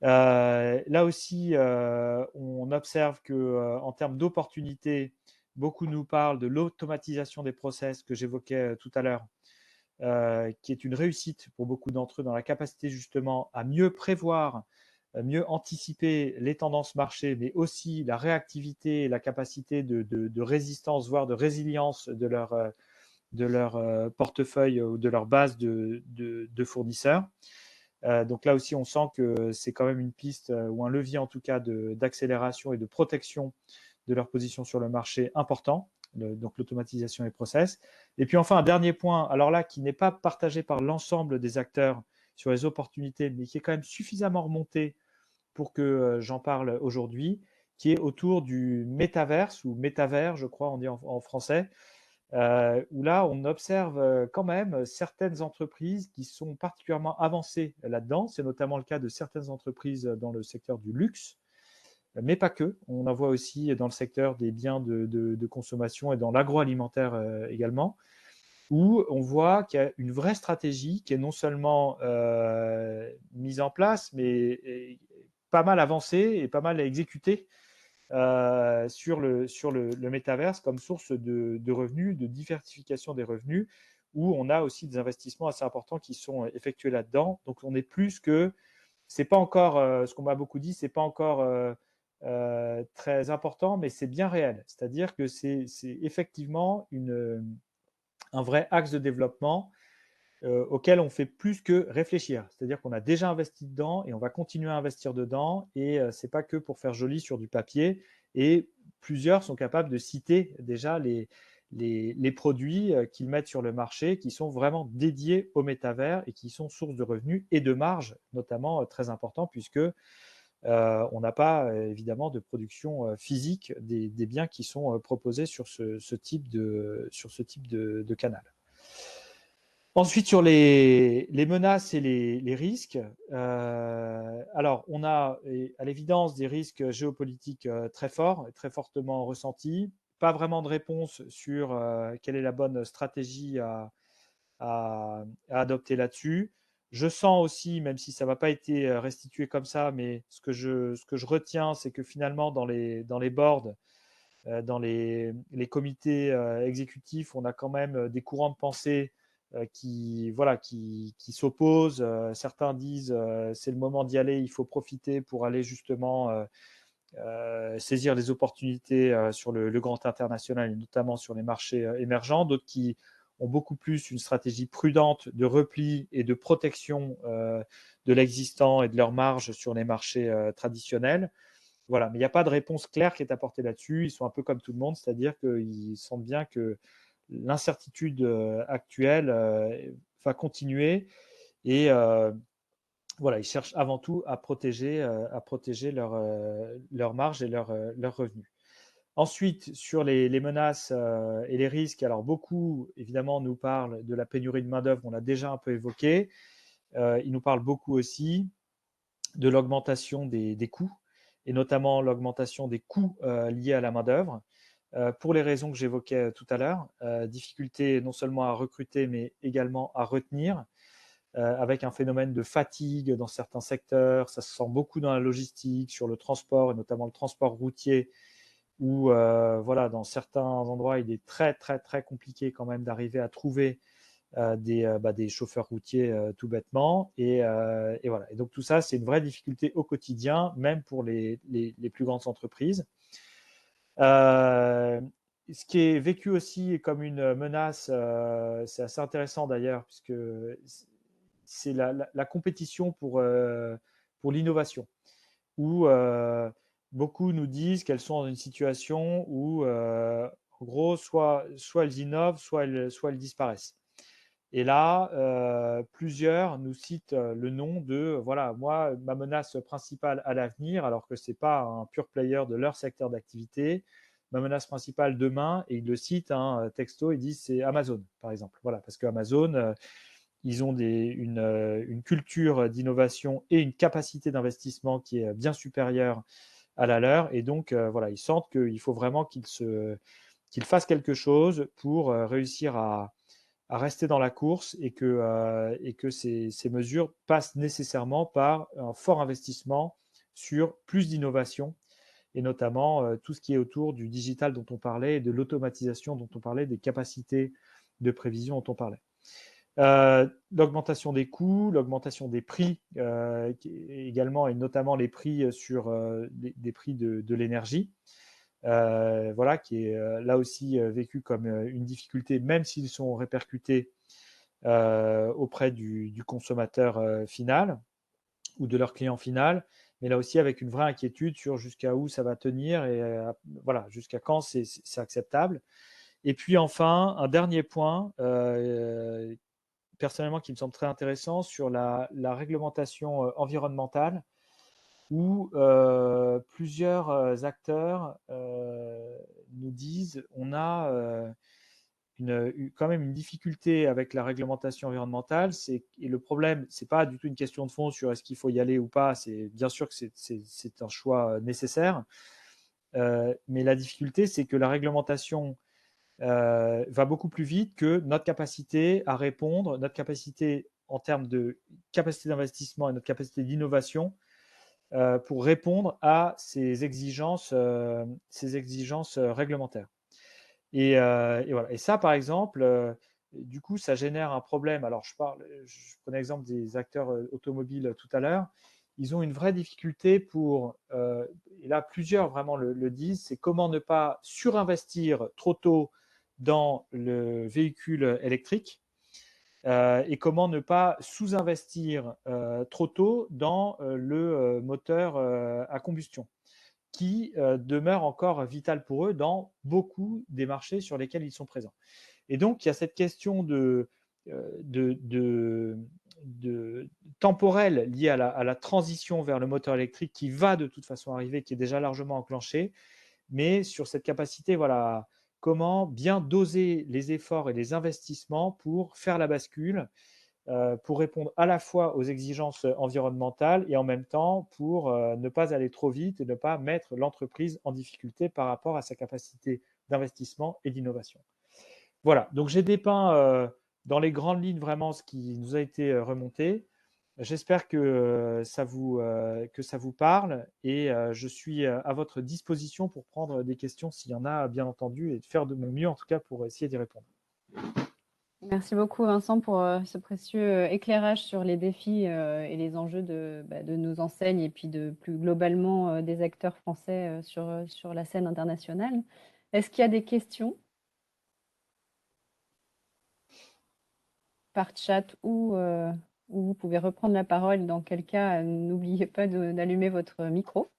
Là aussi, on observe que en termes d'opportunités, beaucoup nous parlent de l'automatisation des process que j'évoquais tout à l'heure, qui est une réussite pour beaucoup d'entre eux dans la capacité justement à mieux prévoir, mieux anticiper les tendances marché, mais aussi la réactivité et la capacité de résistance, voire de résilience de leur portefeuille ou de leur base de fournisseurs. Donc là aussi, on sent que c'est quand même une piste ou un levier en tout cas d'accélération et de protection de leur position sur le marché important, donc l'automatisation des process. Et puis enfin, un dernier point, alors là, qui n'est pas partagé par l'ensemble des acteurs sur les opportunités, mais qui est quand même suffisamment remonté pour que j'en parle aujourd'hui, qui est autour du métaverse ou métavers, je crois, on dit en français, où là, on observe quand même certaines entreprises qui sont particulièrement avancées là-dedans. C'est notamment le cas de certaines entreprises dans le secteur du luxe, mais pas que. On en voit aussi dans le secteur des biens de consommation et dans l'agroalimentaire également, où on voit qu'il y a une vraie stratégie qui est non seulement mise en place, mais pas mal avancée et pas mal exécutée sur le métaverse comme source de revenus, de diversification des revenus, où on a aussi des investissements assez importants qui sont effectués là-dedans. Donc, on est plus que, c'est pas encore, ce qu'on m'a beaucoup dit, c'est pas encore très important, mais c'est bien réel. C'est-à-dire que c'est effectivement un vrai axe de développement auquel on fait plus que réfléchir. C'est-à-dire qu'on a déjà investi dedans et on va continuer à investir dedans. Et ce n'est pas que pour faire joli sur du papier. Et plusieurs sont capables de citer déjà les produits qu'ils mettent sur le marché qui sont vraiment dédiés au métavers et qui sont source de revenus et de marge, notamment très important, puisque on n'a pas évidemment de production physique des biens qui sont proposés sur ce type de canal. Ensuite, sur les menaces et les risques, alors on a à l'évidence des risques géopolitiques très forts, très fortement ressentis. Pas vraiment de réponse sur quelle est la bonne stratégie à adopter là-dessus. Je sens aussi, même si ça n'a pas été restitué comme ça, mais ce que je retiens, c'est que finalement, dans les boards, dans les comités exécutifs, on a quand même des courants de pensée qui s'opposent. Certains disent c'est le moment d'y aller, il faut profiter pour aller justement saisir les opportunités sur le grand international et notamment sur les marchés émergents. D'autres qui ont beaucoup plus une stratégie prudente de repli et de protection de l'existant et de leur marge sur les marchés traditionnels. Voilà, mais il n'y a pas de réponse claire qui est apportée là-dessus. Ils sont un peu comme tout le monde, c'est-à-dire qu'ils sentent bien que l'incertitude actuelle va continuer et voilà, ils cherchent avant tout à protéger leur marge et leurs revenus. Ensuite, sur les menaces et les risques, alors beaucoup, évidemment, nous parlent de la pénurie de main-d'œuvre, on l'a déjà un peu évoqué. Ils nous parlent beaucoup aussi de l'augmentation des coûts, et notamment l'augmentation des coûts liés à la main-d'œuvre. Pour les raisons que j'évoquais tout à l'heure, difficulté non seulement à recruter, mais également à retenir, avec un phénomène de fatigue dans certains secteurs. Ça se sent beaucoup dans la logistique, sur le transport, et notamment le transport routier, où dans certains endroits, il est très, très, très compliqué quand même d'arriver à trouver des chauffeurs routiers tout bêtement. Et voilà. Et donc tout ça, c'est une vraie difficulté au quotidien, même pour les plus grandes entreprises. Ce qui est vécu aussi comme une menace, c'est assez intéressant d'ailleurs, puisque c'est la compétition pour l'innovation, où beaucoup nous disent qu'elles sont dans une situation où, en gros, soit elles innovent, soit elles disparaissent. Et là, plusieurs nous citent le nom de, voilà, moi, ma menace principale à l'avenir, alors que ce n'est pas un pure player de leur secteur d'activité, ma menace principale demain, et ils le citent, hein, texto, ils disent c'est Amazon, par exemple. Voilà, parce qu'Amazon, ils ont une culture d'innovation et une capacité d'investissement qui est bien supérieure à la leur. Et donc, voilà, ils sentent qu'il faut vraiment qu'ils fassent quelque chose pour réussir à rester dans la course, et que ces mesures passent nécessairement par un fort investissement sur plus d'innovation, et notamment tout ce qui est autour du digital dont on parlait, et de l'automatisation dont on parlait, des capacités de prévision dont on parlait. L'augmentation des coûts, l'augmentation des prix également, et notamment les prix sur des prix de l'énergie, voilà, qui est là aussi vécu comme une difficulté, même s'ils sont répercutés auprès du consommateur final ou de leur client final, mais là aussi avec une vraie inquiétude sur jusqu'à où ça va tenir, et voilà, jusqu'à quand c'est acceptable. Et puis enfin, un dernier point, personnellement, qui me semble très intéressant, sur la réglementation environnementale, où plusieurs acteurs nous disent on a quand même une difficulté avec la réglementation environnementale. Et le problème, ce n'est pas du tout une question de fond sur est-ce qu'il faut y aller ou pas. C'est bien sûr que c'est un choix nécessaire. Mais la difficulté, c'est que la réglementation va beaucoup plus vite que notre capacité à répondre, notre capacité en termes de capacité d'investissement et notre capacité d'innovation pour répondre à ces exigences réglementaires. Et voilà. Et ça, par exemple, du coup, ça génère un problème. Alors, je prenais l'exemple des acteurs automobiles tout à l'heure. Ils ont une vraie difficulté pour, et là, plusieurs vraiment le disent, c'est comment ne pas surinvestir trop tôt dans le véhicule électrique, et comment ne pas sous-investir trop tôt dans le moteur à combustion, qui demeure encore vital pour eux dans beaucoup des marchés sur lesquels ils sont présents. Et donc, il y a cette question de temporelle liée à la transition vers le moteur électrique, qui va de toute façon arriver, qui est déjà largement enclenchée, mais sur cette capacité, voilà, comment bien doser les efforts et les investissements pour faire la bascule, pour répondre à la fois aux exigences environnementales, et en même temps pour ne pas aller trop vite et ne pas mettre l'entreprise en difficulté par rapport à sa capacité d'investissement et d'innovation. Voilà, donc j'ai dépeint dans les grandes lignes vraiment ce qui nous a été remonté. J'espère que ça vous parle, et je suis à votre disposition pour prendre des questions s'il y en a, bien entendu, et de faire de mon mieux en tout cas pour essayer d'y répondre. Merci beaucoup Vincent pour ce précieux éclairage sur les défis et les enjeux de nos enseignes, et puis de plus globalement des acteurs français sur la scène internationale. Est-ce qu'il y a des questions par chat, ou vous pouvez reprendre la parole? Dans quel cas, n'oubliez pas d'allumer votre micro.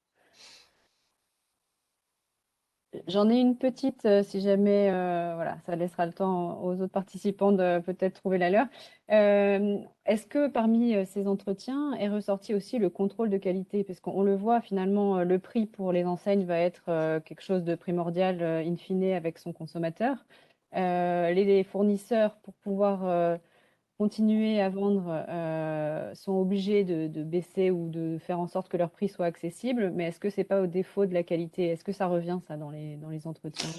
J'en ai une petite, si jamais, voilà, ça laissera le temps aux autres participants de peut-être trouver la leur. Est-ce que parmi ces entretiens est ressorti aussi le contrôle de qualité? Parce qu'on le voit finalement, le prix pour les enseignes va être quelque chose de primordial, in fine, avec son consommateur. Les fournisseurs, pour pouvoir continuer à vendre, sont obligés de baisser ou de faire en sorte que leur prix soit accessible. Mais est-ce que c'est pas au défaut de la qualité? Est-ce que ça revient, ça, dans les entretiens?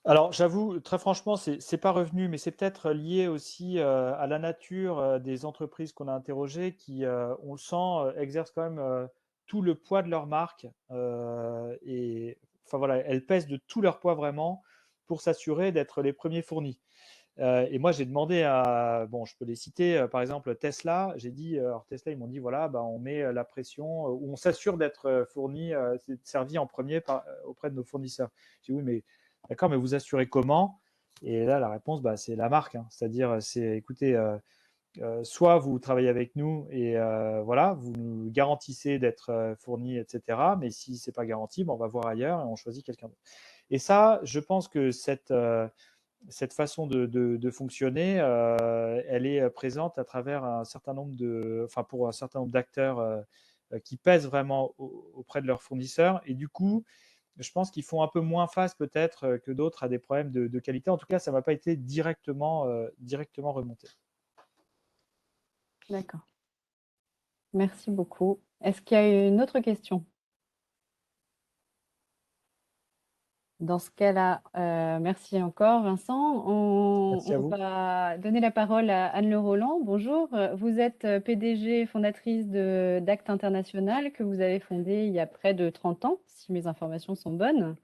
Alors, j'avoue, très franchement, c'est pas revenu, mais c'est peut-être lié aussi à la nature des entreprises qu'on a interrogées, qui, on le sent, exercent quand même tout le poids de leur marque, et enfin voilà, elles pèsent de tout leur poids vraiment pour s'assurer d'être les premiers fournis. Et moi, j'ai demandé à, bon, je peux les citer, par exemple Tesla. J'ai dit, alors Tesla, ils m'ont dit, voilà, bah, on met la pression, ou on s'assure d'être fourni, servi en premier auprès de nos fournisseurs. J'ai dit, oui, mais d'accord, mais vous assurez comment? Et là, la réponse, bah, c'est la marque, hein. C'est-à-dire, écoutez, soit vous travaillez avec nous et voilà, vous nous garantissez d'être fourni, etc. Mais si c'est pas garanti, bah, on va voir ailleurs et on choisit quelqu'un d'autre. Et ça, je pense que cette façon de fonctionner, elle est présente à travers un certain nombre enfin pour un certain nombre d'acteurs qui pèsent vraiment auprès de leurs fournisseurs. Et du coup, je pense qu'ils font un peu moins face peut-être que d'autres à des problèmes de qualité. En tout cas, ça ne m'a pas été directement remonté. D'accord. Merci beaucoup. Est-ce qu'il y a une autre question? Dans ce cas-là, merci encore, Vincent. Merci à On vous. va donner la parole à Anne-Le Roland. Bonjour, vous êtes PDG et fondatrice d'Acte International que vous avez fondé il y a près de 30 ans, si mes informations sont bonnes.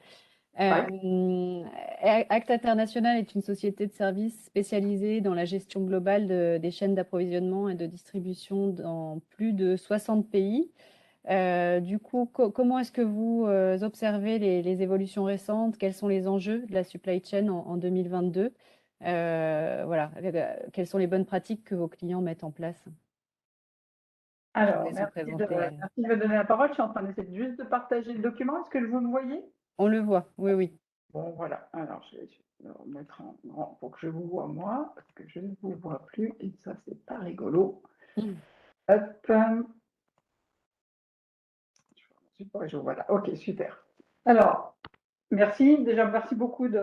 Acte International est une société de services spécialisée dans la gestion globale des chaînes d'approvisionnement et de distribution dans plus de 60 pays. Du coup, comment est-ce que vous observez les évolutions récentes? Quels sont les enjeux de la supply chain en 2022? Voilà, quelles sont les bonnes pratiques que vos clients mettent en place? Je vous Alors, laisse vous merci de, présenter, Anne. merci de me donner la parole. Je suis en train d'essayer juste de partager le document. Est-ce que vous me voyez? On le voit, oui, oui. Bon, voilà. Alors, je vais le remettre en grand pour que je vous vois moi, parce que je ne vous vois plus et ça, c'est pas rigolo. Hop. Je vous vois là. Ok, super. Alors, merci. Déjà, merci beaucoup de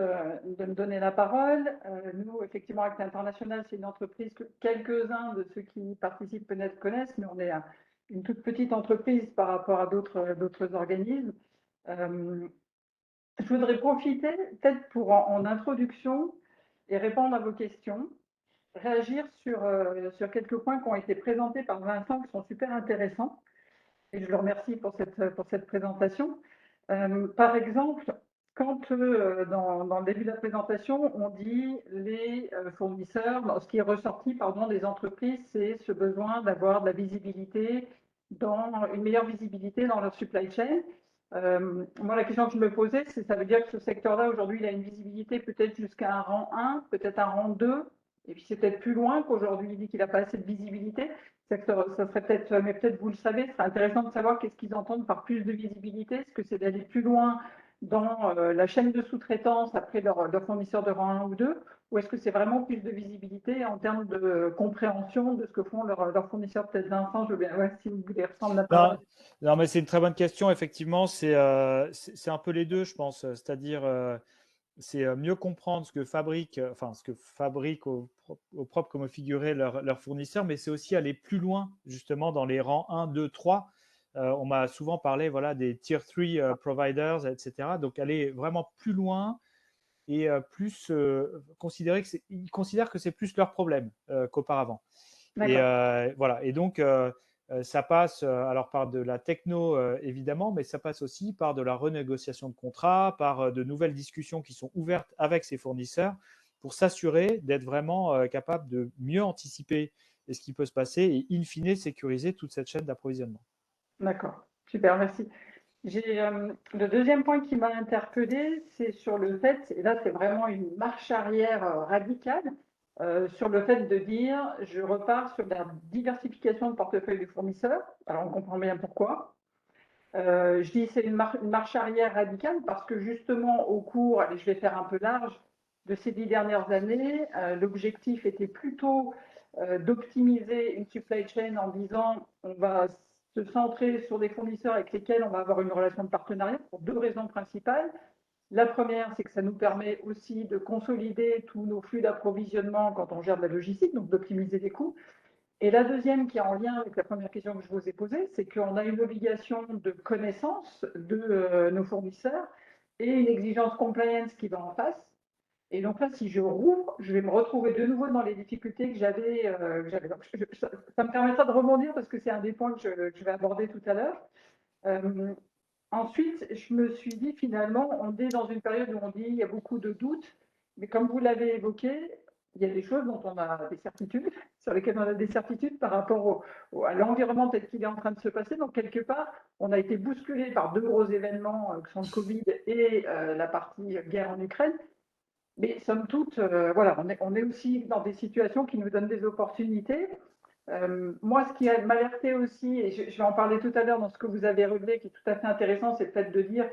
me donner la parole. Nous, effectivement, Acte International, c'est une entreprise que quelques-uns de ceux qui y participent peut-être connaissent, mais on est une toute petite entreprise par rapport à d'autres organismes. Je voudrais profiter, peut-être pour en introduction et répondre à vos questions, réagir sur quelques points qui ont été présentés par Vincent qui sont super intéressants. Et je le remercie pour cette présentation. Par exemple, quand dans le début de la présentation, on dit les fournisseurs, ce qui est ressorti des entreprises, c'est ce besoin d'avoir de la visibilité, une meilleure visibilité dans leur supply chain. Moi, la question que je me posais, c'est ça veut dire que ce secteur-là, aujourd'hui, il a une visibilité peut-être jusqu'à un rang 1, peut-être un rang 2, et puis c'est peut-être plus loin qu'aujourd'hui, il dit qu'il n'a pas assez de visibilité. Ça serait peut-être, mais peut-être vous le savez, ce serait intéressant de savoir qu'est-ce qu'ils entendent par plus de visibilité. Est-ce que c'est d'aller plus loin dans la chaîne de sous-traitance après leur fournisseur de rang 1 ou 2, ou est-ce que c'est vraiment plus de visibilité en termes de compréhension de ce que font leurs fournisseurs? Peut-être Vincent, je veux bien, ouais, si vous voulez reprendre la parole. Non, mais c'est une très bonne question. Effectivement, c'est un peu les deux, je pense. C'est-à-dire, c'est mieux comprendre ce que fabrique au propre comme au figuré leurs fournisseurs, mais c'est aussi aller plus loin, justement, dans les rangs 1, 2, 3. On m'a souvent parlé des tier 3 providers, etc. Donc, aller vraiment plus loin et plus considérer ils considèrent que c'est plus leur problème qu'auparavant. Et voilà. Et donc, ça passe alors par de la techno évidemment, mais ça passe aussi par de la renégociation de contrats, par de nouvelles discussions qui sont ouvertes avec ses fournisseurs pour s'assurer d'être vraiment capable de mieux anticiper ce qui peut se passer et in fine sécuriser toute cette chaîne d'approvisionnement. D'accord, super, merci. Le deuxième point qui m'a interpellée, c'est sur le fait, et là c'est vraiment une marche arrière radicale, sur le fait de dire je repars sur la diversification de portefeuille des fournisseurs. Alors on comprend bien pourquoi. Je dis c'est une marche arrière radicale parce que justement au cours, allez je vais faire un peu large, de ces 10 dernières années, l'objectif était plutôt d'optimiser une supply chain en disant on va se centrer sur des fournisseurs avec lesquels on va avoir une relation de partenariat pour deux raisons principales. La première, c'est que ça nous permet aussi de consolider tous nos flux d'approvisionnement quand on gère de la logistique, donc d'optimiser les coûts. Et la deuxième, qui est en lien avec la première question que je vous ai posée, c'est qu'on a une obligation de connaissance de nos fournisseurs et une exigence compliance qui va en face. Et donc là, si je rouvre, je vais me retrouver de nouveau dans les difficultés que j'avais. Ça me permettra de rebondir parce que c'est un des points que je vais aborder tout à l'heure. Ensuite, je me suis dit finalement, on est dans une période où on dit il y a beaucoup de doutes, mais comme vous l'avez évoqué, il y a des choses dont on a des certitudes, sur lesquelles on a des certitudes par rapport à l'environnement tel qu'il est en train de se passer. Donc, quelque part, on a été bousculé par deux gros événements, que sont le Covid et la partie guerre en Ukraine. Mais somme toute, voilà, on est aussi dans des situations qui nous donnent des opportunités. Moi, ce qui m'a alerté aussi, et je vais en parler tout à l'heure dans ce que vous avez relevé, qui est tout à fait intéressant, c'est le fait de dire,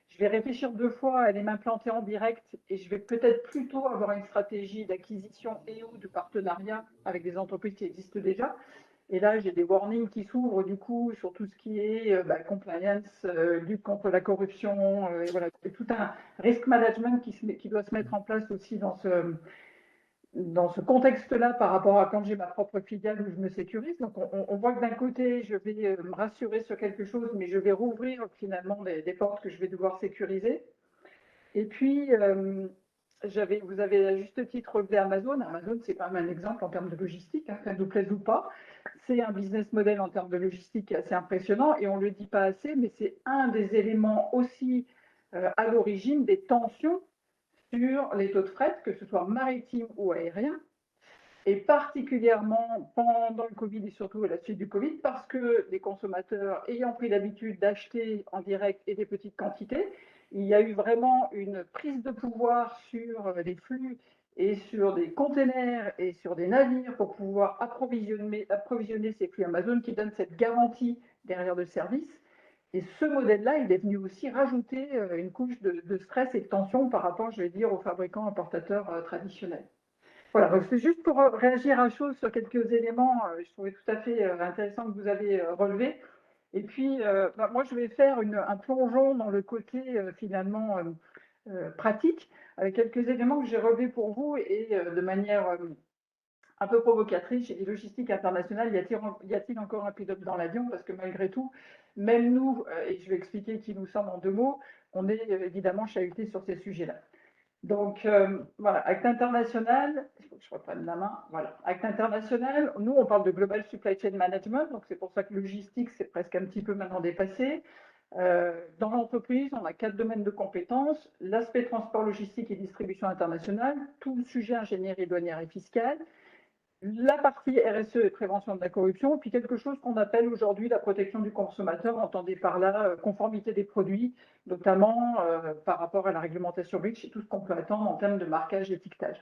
je vais réfléchir 2 fois à aller m'implanter en direct et je vais peut-être plutôt avoir une stratégie d'acquisition et ou de partenariat avec des entreprises qui existent déjà. Et là, j'ai des warnings qui s'ouvrent du coup sur tout ce qui est compliance, lutte contre la corruption, et voilà, et tout un risk management qui doit se mettre en place aussi dans ce contexte-là par rapport à quand j'ai ma propre filiale où je me sécurise. Donc, on voit que d'un côté, je vais me rassurer sur quelque chose, mais je vais rouvrir finalement des portes que je vais devoir sécuriser. Et puis, vous avez à juste titre relevé Amazon. Amazon, c'est quand même un exemple en termes de logistique, hein, ça nous plaise ou pas. C'est un business model en termes de logistique assez impressionnant et on ne le dit pas assez, mais c'est un des éléments aussi à l'origine des tensions sur les taux de fret, que ce soit maritime ou aérien, et particulièrement pendant le Covid et surtout à la suite du Covid, parce que les consommateurs ayant pris l'habitude d'acheter en direct et des petites quantités, il y a eu vraiment une prise de pouvoir sur les flux et sur des containers et sur des navires pour pouvoir approvisionner ces flux Amazon qui donnent cette garantie derrière le service. Et ce modèle-là, il est venu aussi rajouter une couche de stress et de tension par rapport, je vais dire, aux fabricants importateurs traditionnels. Voilà, donc c'est juste pour réagir à chose sur quelques éléments, je trouvais tout à fait intéressant que vous avez relevé. Et puis, moi, je vais faire un plongeon dans le côté finalement pratique, avec quelques éléments que j'ai relevés pour vous et de manière un peu provocatrice. Chez les logistiques internationales, y a-t-il encore un pilote dans l'avion? Parce que malgré tout, même nous, et je vais expliquer qui nous sommes en 2 mots, on est évidemment chahutés sur ces sujets-là. Donc, voilà, Acte International, il faut que je reprenne la main, voilà. Acte International, nous, on parle de Global Supply Chain Management, donc c'est pour ça que logistique, c'est presque un petit peu maintenant dépassé. Dans l'entreprise, on a 4 domaines de compétences, l'aspect transport logistique et distribution internationale, tout le sujet ingénierie douanière et fiscale, la partie RSE et prévention de la corruption, puis quelque chose qu'on appelle aujourd'hui la protection du consommateur, entendez par là conformité des produits, notamment par rapport à la réglementation REACH et tout ce qu'on peut attendre en termes de marquage et étiquetage.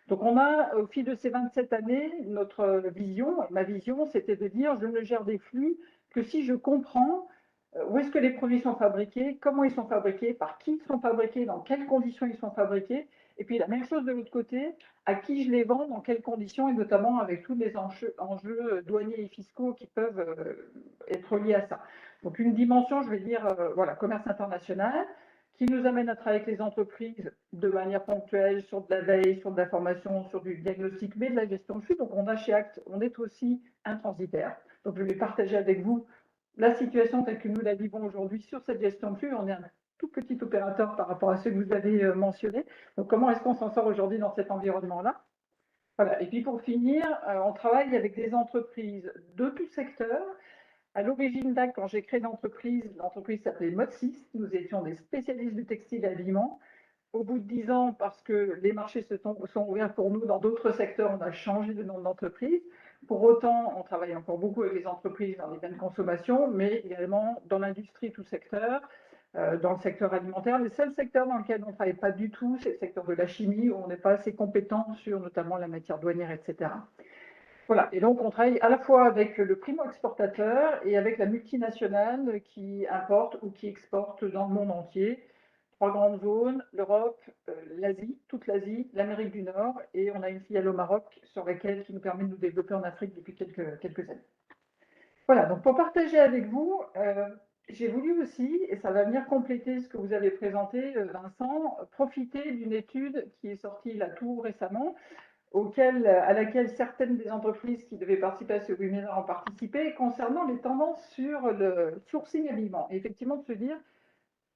Donc on a, au fil de ces 27 années, notre vision, ma vision, c'était de dire je ne gère des flux que si je comprends où est-ce que les produits sont fabriqués, comment ils sont fabriqués, par qui ils sont fabriqués, dans quelles conditions ils sont fabriqués, et puis la même chose de l'autre côté, à qui je les vends, dans quelles conditions, et notamment avec tous les enjeux douaniers et fiscaux qui peuvent être liés à ça. Donc une dimension, je vais dire, voilà, commerce international, qui nous amène à travailler avec les entreprises de manière ponctuelle sur de la veille, sur de la formation, sur du diagnostic, mais de la gestion de flux. Donc on a chez Act, on est aussi intransitaire. Donc je vais partager avec vous la situation telle que nous la vivons aujourd'hui sur cette gestion de flux. On est un tout petit opérateur par rapport à ceux que vous avez mentionnés. Donc, comment est-ce qu'on s'en sort aujourd'hui dans cet environnement-là? Voilà. Et puis, pour finir, on travaille avec des entreprises de tout secteur. À l'origine d'Act, quand j'ai créé l'entreprise s'appelait Mode6. Nous étions des spécialistes du textile et habillement. Au bout de 10 ans, parce que les marchés se sont ouverts pour nous dans d'autres secteurs, on a changé de nom d'entreprise. Pour autant, on travaille encore beaucoup avec les entreprises dans les biens de consommation, mais également dans l'industrie, tout secteur, dans le secteur alimentaire. Le seul secteur dans lequel on ne travaille pas du tout, c'est le secteur de la chimie, où on n'est pas assez compétent sur notamment la matière douanière, etc. Voilà, et donc on travaille à la fois avec le primo-exportateur et avec la multinationale qui importe ou qui exporte dans le monde entier. 3 grandes zones, l'Europe, l'Asie, toute l'Asie, l'Amérique du Nord, et on a une filiale au Maroc qui nous permet de nous développer en Afrique depuis quelques années. Voilà, donc pour partager avec vous, j'ai voulu aussi, et ça va venir compléter ce que vous avez présenté, Vincent, profiter d'une étude qui est sortie là tout récemment, à laquelle certaines des entreprises qui devaient participer à ce webinaire ont participé, concernant les tendances sur le sourcing habillement. Et effectivement, de se dire,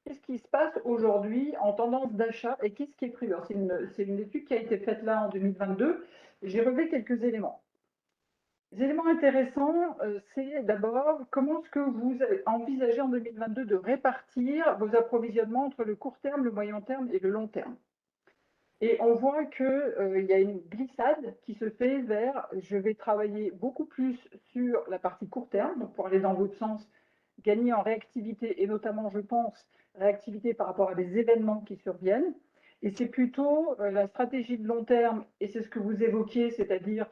qu'est-ce qui se passe aujourd'hui en tendance d'achat et qu'est-ce qui est prévu? C'est une étude qui a été faite là en 2022. J'ai relevé quelques éléments. Les éléments intéressants, c'est d'abord comment est-ce que vous envisagez en 2022 de répartir vos approvisionnements entre le court terme, le moyen terme et le long terme. Et on voit qu'il y a une glissade qui se fait vers je vais travailler beaucoup plus sur la partie court terme, donc pour aller dans l'autre sens, gagner en réactivité et notamment, je pense, réactivité par rapport à des événements qui surviennent. Et c'est plutôt la stratégie de long terme, et c'est ce que vous évoquiez, c'est-à-dire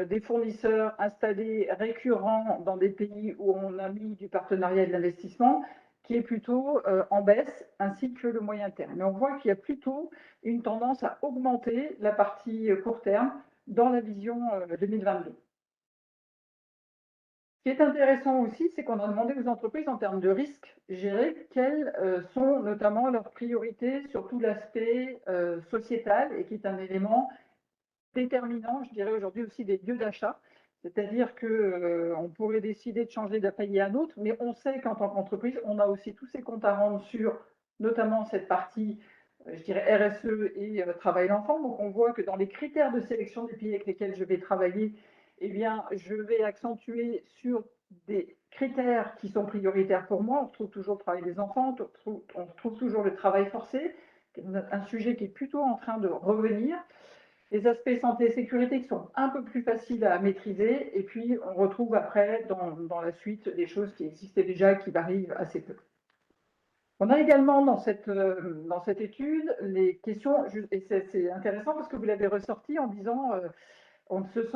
des fournisseurs installés récurrents dans des pays où on a mis du partenariat et de l'investissement, qui est plutôt en baisse, ainsi que le moyen terme. Mais on voit qu'il y a plutôt une tendance à augmenter la partie court terme dans la vision 2022. Ce qui est intéressant aussi, c'est qu'on a demandé aux entreprises en termes de risques gérés, quelles sont notamment leurs priorités sur tout l'aspect sociétal et qui est un élément déterminant, je dirais aujourd'hui aussi des lieux d'achat. C'est-à-dire qu'on pourrait décider de changer d'un pays à un autre, mais on sait qu'en tant qu'entreprise, on a aussi tous ces comptes à rendre sur notamment cette partie, je dirais RSE et travail d'enfant. Donc on voit que dans les critères de sélection des pays avec lesquels je vais travailler, eh bien, je vais accentuer sur des critères qui sont prioritaires pour moi. On retrouve toujours le travail des enfants, on retrouve toujours le travail forcé, un sujet qui est plutôt en train de revenir. Les aspects santé et sécurité qui sont un peu plus faciles à maîtriser, et puis on retrouve après dans la suite des choses qui existaient déjà, qui varient assez peu. On a également dans cette étude les questions, et c'est intéressant parce que vous l'avez ressorti en disant on sent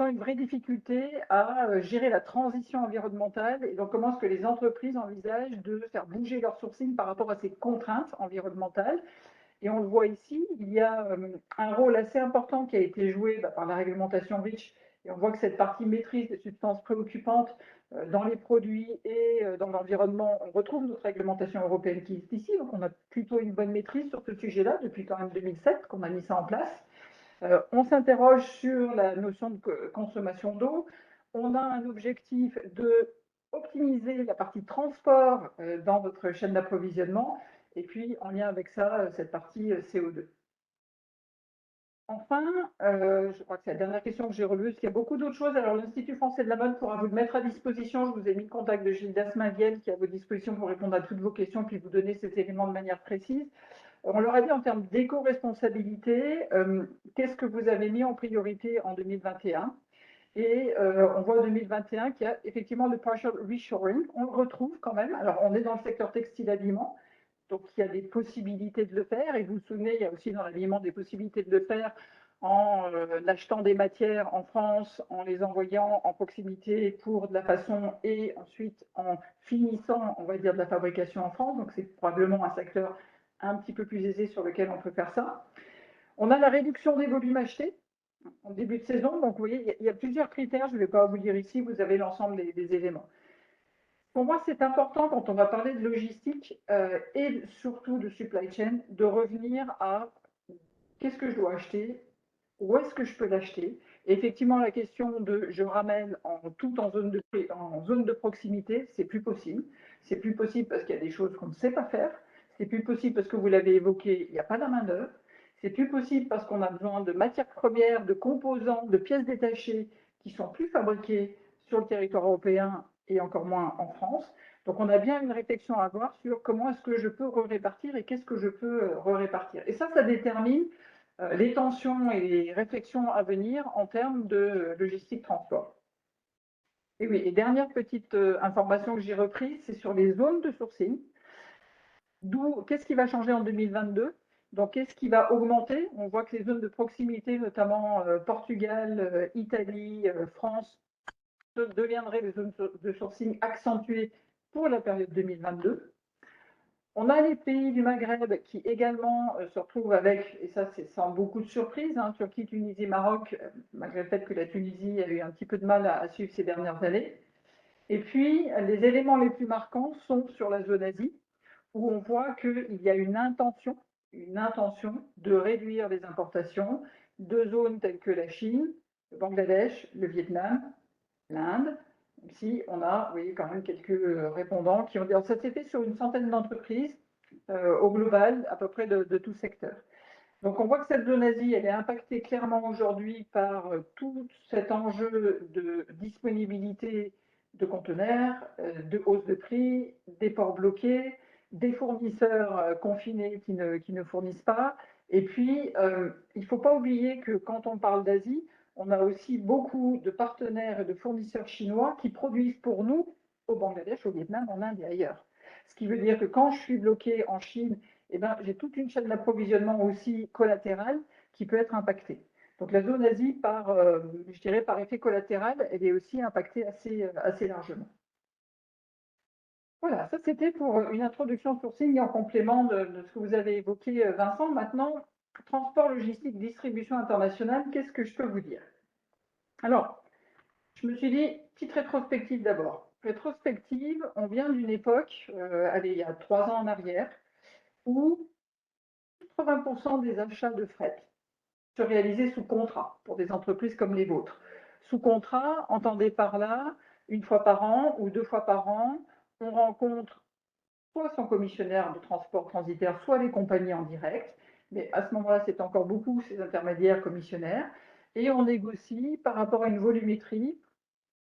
une vraie difficulté à gérer la transition environnementale, et donc comment est-ce que les entreprises envisagent de faire bouger leur sourcing par rapport à ces contraintes environnementales. Et on le voit ici, il y a un rôle assez important qui a été joué par la réglementation REACH. Et on voit que cette partie maîtrise des substances préoccupantes dans les produits et dans l'environnement, on retrouve notre réglementation européenne qui est ici. Donc on a plutôt une bonne maîtrise sur ce sujet-là depuis quand même 2007 qu'on a mis ça en place. On s'interroge sur la notion de consommation d'eau. On a un objectif de optimiser la partie transport dans votre chaîne d'approvisionnement, et puis en lien avec ça, cette partie CO2. Enfin, je crois que c'est la dernière question que j'ai relevée, parce qu'il y a beaucoup d'autres choses. Alors, l'Institut français de la mode pourra vous le mettre à disposition. Je vous ai mis le contact de Gilles Dasmaviel qui est à vos dispositions pour répondre à toutes vos questions, puis vous donner ces éléments de manière précise. On leur a dit en termes d'éco-responsabilité, qu'est-ce que vous avez mis en priorité en 2021 ? Et on voit en 2021 qu'il y a effectivement le partial reshoring. On le retrouve quand même. Alors, on est dans le secteur textile-habillement, donc il y a des possibilités de le faire. Et vous vous souvenez, il y a aussi dans l'habillement des possibilités de le faire en achetant des matières en France, en les envoyant en proximité pour de la façon et ensuite en finissant, on va dire, de la fabrication en France. Donc c'est probablement un secteur un petit peu plus aisé sur lequel on peut faire ça. On a la réduction des volumes achetés en début de saison. Donc, vous voyez, il y a plusieurs critères. Je ne vais pas vous dire ici, vous avez l'ensemble des éléments. Pour moi, c'est important quand on va parler de logistique et surtout de supply chain, de revenir à qu'est-ce que je dois acheter, où est-ce que je peux l'acheter. Et effectivement, la question de je ramène tout en zone de proximité, c'est plus possible. C'est plus possible parce qu'il y a des choses qu'on ne sait pas faire. C'est plus possible parce que vous l'avez évoqué, il n'y a pas la main-d'œuvre. C'est plus possible parce qu'on a besoin de matières premières, de composants, de pièces détachées qui sont plus fabriquées sur le territoire européen et encore moins en France. Donc on a bien une réflexion à avoir sur comment est-ce que je peux répartir et qu'est-ce que je peux répartir. Et ça détermine les tensions et les réflexions à venir en termes de logistique transport. Et oui, et dernière petite information que j'ai reprise, c'est sur les zones de sourcing. D'où, qu'est-ce qui va changer en 2022 ? Donc, qu'est-ce qui va augmenter ? On voit que les zones de proximité, notamment Portugal, Italie, France, deviendraient des zones de sourcing accentuées pour la période 2022. On a les pays du Maghreb qui également se retrouvent avec, et ça c'est sans beaucoup de surprise, Turquie, Tunisie, Maroc, malgré le fait que la Tunisie a eu un petit peu de mal à suivre ces dernières années. Et puis, les éléments les plus marquants sont sur la zone Asie, où on voit qu'il y a une intention de réduire les importations de zones telles que la Chine, le Bangladesh, le Vietnam, l'Inde, même si on a, vous voyez, quand même quelques répondants qui ont dit, alors ça s'est fait sur une centaine d'entreprises au global, à peu près de tout secteur. Donc on voit que cette zone Asie, elle est impactée clairement aujourd'hui par tout cet enjeu de disponibilité de conteneurs, de hausse de prix, des ports bloqués, des fournisseurs confinés qui ne fournissent pas, Et puis, il ne faut pas oublier que quand on parle d'Asie, on a aussi beaucoup de partenaires et de fournisseurs chinois qui produisent pour nous au Bangladesh, au Vietnam, en Inde et ailleurs. Ce qui veut dire que quand je suis bloquée en Chine, eh ben, j'ai toute une chaîne d'approvisionnement aussi collatérale qui peut être impactée. Donc la zone Asie, je dirais par effet collatéral, elle est aussi impactée assez largement. Voilà, ça c'était pour une introduction au sourcing en complément de ce que vous avez évoqué, Vincent. Maintenant, transport, logistique, distribution internationale, qu'est-ce que je peux vous dire? Alors, je me suis dit, petite rétrospective d'abord. Rétrospective, on vient d'une époque, allez, il y a 3 ans en arrière, où 80% des achats de fret se réalisaient sous contrat pour des entreprises comme les vôtres. Sous contrat, entendez par là, une fois par an ou 2 fois par an, on rencontre soit son commissionnaire de transport transitaire, soit les compagnies en direct. Mais à ce moment-là, c'est encore beaucoup ces intermédiaires commissionnaires. Et on négocie par rapport à une volumétrie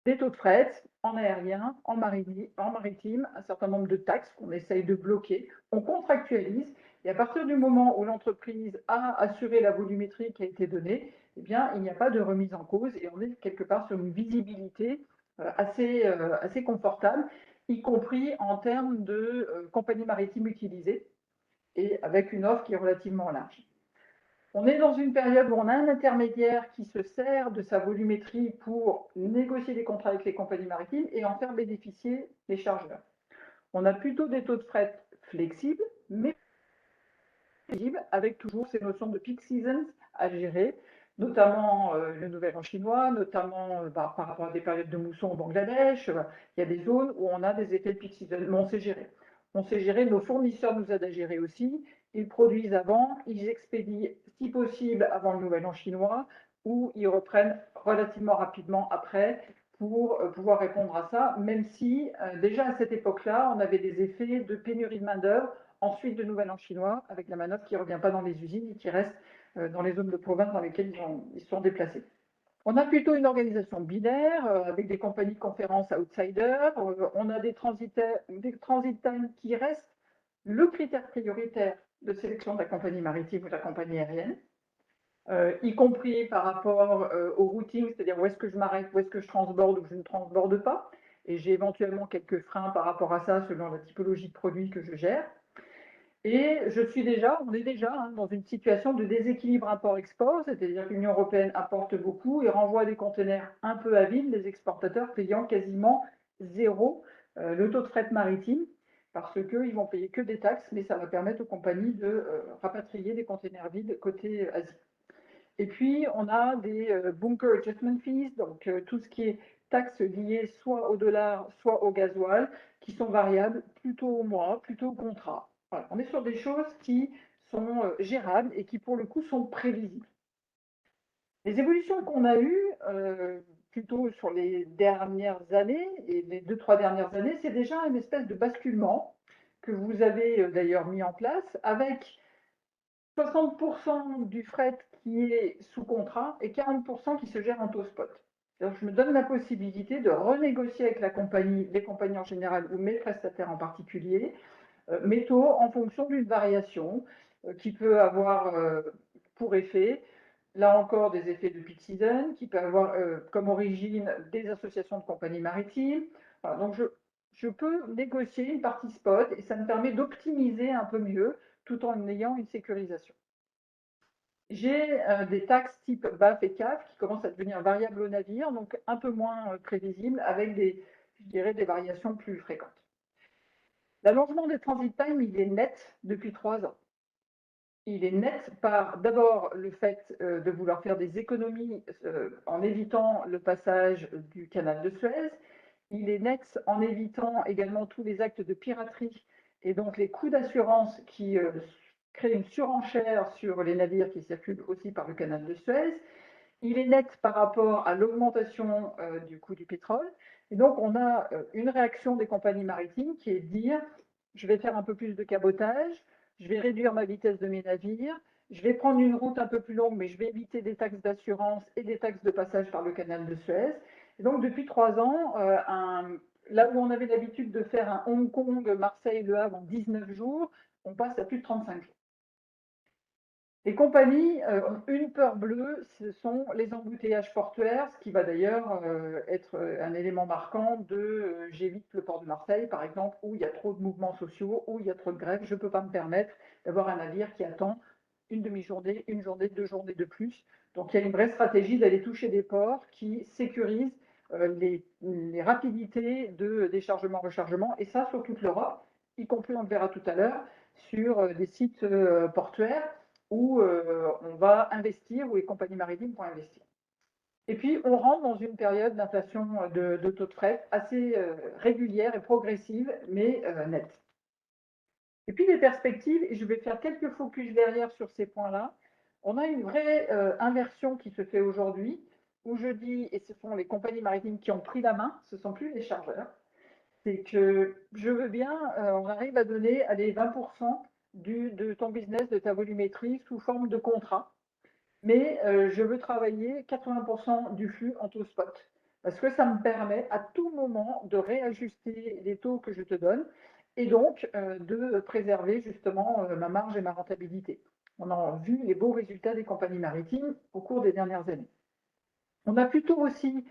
des taux de fret en aérien, en maritime, un certain nombre de taxes qu'on essaye de bloquer. On contractualise et à partir du moment où l'entreprise a assuré la volumétrie qui a été donnée, eh bien, il n'y a pas de remise en cause et on est quelque part sur une visibilité assez confortable, y compris en termes de compagnies maritimes utilisées et avec une offre qui est relativement large. On est dans une période où on a un intermédiaire qui se sert de sa volumétrie pour négocier des contrats avec les compagnies maritimes et en faire bénéficier les chargeurs. On a plutôt des taux de fret flexibles, mais flexibles, avec toujours ces notions de peak seasons à gérer, notamment le Nouvel An chinois, notamment par rapport à des périodes de mousson au Bangladesh. Il y a des zones où on a des effets de peak season, mais on sait gérer. On sait gérer, nos fournisseurs nous aident à gérer aussi. Ils produisent avant, ils expédient si possible avant le Nouvel An chinois, ou ils reprennent relativement rapidement après pour pouvoir répondre à ça, même si déjà à cette époque-là, on avait des effets de pénurie de main-d'œuvre, ensuite de Nouvel An chinois, avec la manœuvre qui ne revient pas dans les usines et qui reste dans les zones de province dans lesquelles ils sont déplacés. On a plutôt une organisation binaire avec des compagnies de conférences outsiders. On a des transit time qui restent le critère prioritaire de sélection de la compagnie maritime ou de la compagnie aérienne, y compris par rapport au routing, c'est-à-dire où est-ce que je m'arrête, où est-ce que je transborde ou je ne transborde pas. Et j'ai éventuellement quelques freins par rapport à ça selon la typologie de produit que je gère. Et on est déjà dans une situation de déséquilibre import-export, c'est-à-dire que l'Union européenne importe beaucoup et renvoie des conteneurs un peu à vide, les exportateurs payant quasiment zéro le taux de fret maritime, parce qu'ils vont payer que des taxes, mais ça va permettre aux compagnies de rapatrier des conteneurs vides côté Asie. Et puis, on a des bunker adjustment fees, donc tout ce qui est taxes liées soit au dollar, soit au gasoil, qui sont variables plutôt au mois, plutôt au contrat. Voilà. On est sur des choses qui sont gérables et qui, pour le coup, sont prévisibles. Les évolutions qu'on a eues, plutôt sur les dernières années, et les 2-3 dernières années, c'est déjà une espèce de basculement que vous avez d'ailleurs mis en place avec 60% du fret qui est sous contrat et 40% qui se gère en taux spot. Donc, je me donne la possibilité de renégocier avec la compagnie, les compagnies en général ou mes prestataires en particulier, mes taux en fonction d'une variation qui peut avoir pour effet, là encore, des effets de peak season, qui peut avoir comme origine des associations de compagnies maritimes. Voilà, donc, je peux négocier une partie spot et ça me permet d'optimiser un peu mieux tout en ayant une sécurisation. J'ai des taxes type BAF et CAF qui commencent à devenir variables au navire, donc un peu moins prévisibles, avec je dirais, des variations plus fréquentes. L'allongement des transit time, il est net depuis 3 ans. Il est net par d'abord le fait de vouloir faire des économies en évitant le passage du canal de Suez. Il est net en évitant également tous les actes de piraterie et donc les coûts d'assurance qui créent une surenchère sur les navires qui circulent aussi par le canal de Suez. Il est net par rapport à l'augmentation du coût du pétrole. Et donc, on a une réaction des compagnies maritimes qui est de dire, je vais faire un peu plus de cabotage, je vais réduire ma vitesse de mes navires, je vais prendre une route un peu plus longue, mais je vais éviter des taxes d'assurance et des taxes de passage par le canal de Suez. Et donc, depuis 3 ans, là où on avait l'habitude de faire un Hong Kong, Marseille, Le Havre en 19 jours, on passe à plus de 35 jours. Les compagnies ont une peur bleue, ce sont les embouteillages portuaires, ce qui va d'ailleurs être un élément marquant de j'évite le port de Marseille, par exemple, où il y a trop de mouvements sociaux, où il y a trop de grèves. Je ne peux pas me permettre d'avoir un navire qui attend une demi-journée, une journée, 2 journées de plus. Donc il y a une vraie stratégie d'aller toucher des ports qui sécurisent les rapidités de déchargement-rechargement, et ça sur toute l'Europe, y compris, on le verra tout à l'heure, sur des sites portuaires où on va investir, où les compagnies maritimes vont investir. Et puis, on rentre dans une période d'inflation de taux de fret assez régulière et progressive, mais nette. Et puis, les perspectives, et je vais faire quelques focus derrière sur ces points-là, on a une vraie inversion qui se fait aujourd'hui, où je dis, et ce sont les compagnies maritimes qui ont pris la main, ce ne sont plus les chargeurs, c'est que je veux bien, on arrive à donner allez, 20% de ton business, de ta volumétrie sous forme de contrat. Mais je veux travailler 80% du flux en taux spot. Parce que ça me permet à tout moment de réajuster les taux que je te donne et donc de préserver justement ma marge et ma rentabilité. On a vu les beaux résultats des compagnies maritimes au cours des dernières années. On a plutôt aussi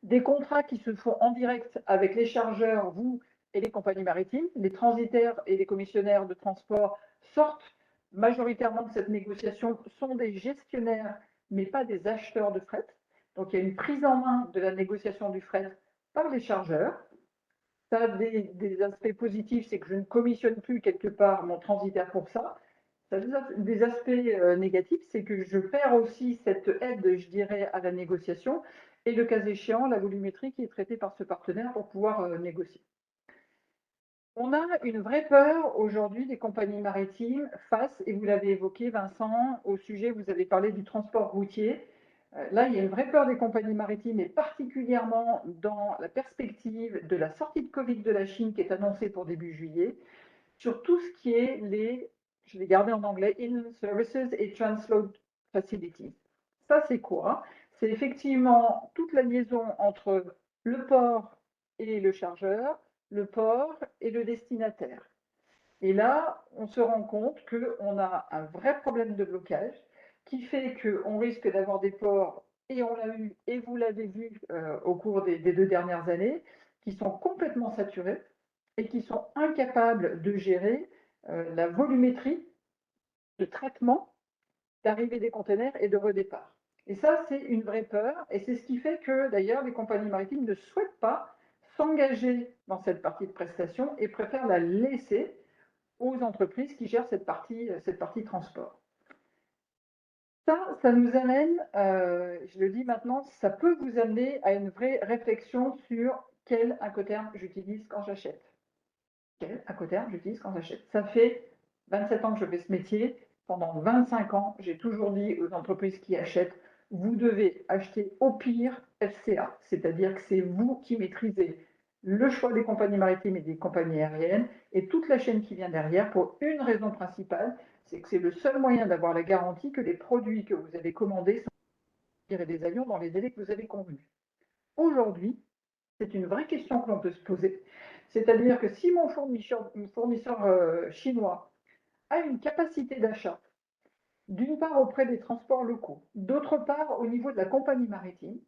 des contrats qui se font en direct avec les chargeurs, vous et les compagnies maritimes. Les transitaires et les commissionnaires de transport sortent majoritairement de cette négociation, sont des gestionnaires, mais pas des acheteurs de fret. Donc il y a une prise en main de la négociation du fret par les chargeurs. Ça a des aspects positifs, c'est que je ne commissionne plus quelque part mon transitaire pour ça. Ça a des aspects négatifs, c'est que je perds aussi cette aide, je dirais, à la négociation et le cas échéant, la volumétrie qui est traitée par ce partenaire pour pouvoir négocier. On a une vraie peur aujourd'hui des compagnies maritimes face, et vous l'avez évoqué Vincent, au sujet, vous avez parlé du transport routier. Là, il y a une vraie peur des compagnies maritimes, et particulièrement dans la perspective de la sortie de Covid de la Chine qui est annoncée pour début juillet, sur tout ce qui est je vais garder en anglais, Inland Services et Transload Facilities. Ça, c'est quoi? C'est effectivement toute la liaison entre le port et le chargeur, le port et le destinataire. Et là, on se rend compte qu'on a un vrai problème de blocage qui fait qu'on risque d'avoir des ports, et on l'a eu, et vous l'avez vu au cours des 2 dernières années, qui sont complètement saturés et qui sont incapables de gérer la volumétrie de traitement d'arrivée des containers et de redépart. Et ça, c'est une vraie peur, et c'est ce qui fait que d'ailleurs les compagnies maritimes ne souhaitent pas s'engager dans cette partie de prestation et préfèrent la laisser aux entreprises qui gèrent cette partie transport. Ça nous amène, je le dis maintenant, ça peut vous amener à une vraie réflexion sur quel Incoterm j'utilise quand j'achète. Quel Incoterm j'utilise quand j'achète. Ça fait 27 ans que je fais ce métier. Pendant 25 ans, j'ai toujours dit aux entreprises qui achètent, vous devez acheter au pire FCA, c'est-à-dire que c'est vous qui maîtrisez le choix des compagnies maritimes et des compagnies aériennes et toute la chaîne qui vient derrière pour une raison principale, c'est que c'est le seul moyen d'avoir la garantie que les produits que vous avez commandés sont tirés des avions dans les délais que vous avez convenus. Aujourd'hui, c'est une vraie question que l'on peut se poser. C'est-à-dire que si mon fournisseur chinois a une capacité d'achat, d'une part auprès des transports locaux, d'autre part au niveau de la compagnie maritime,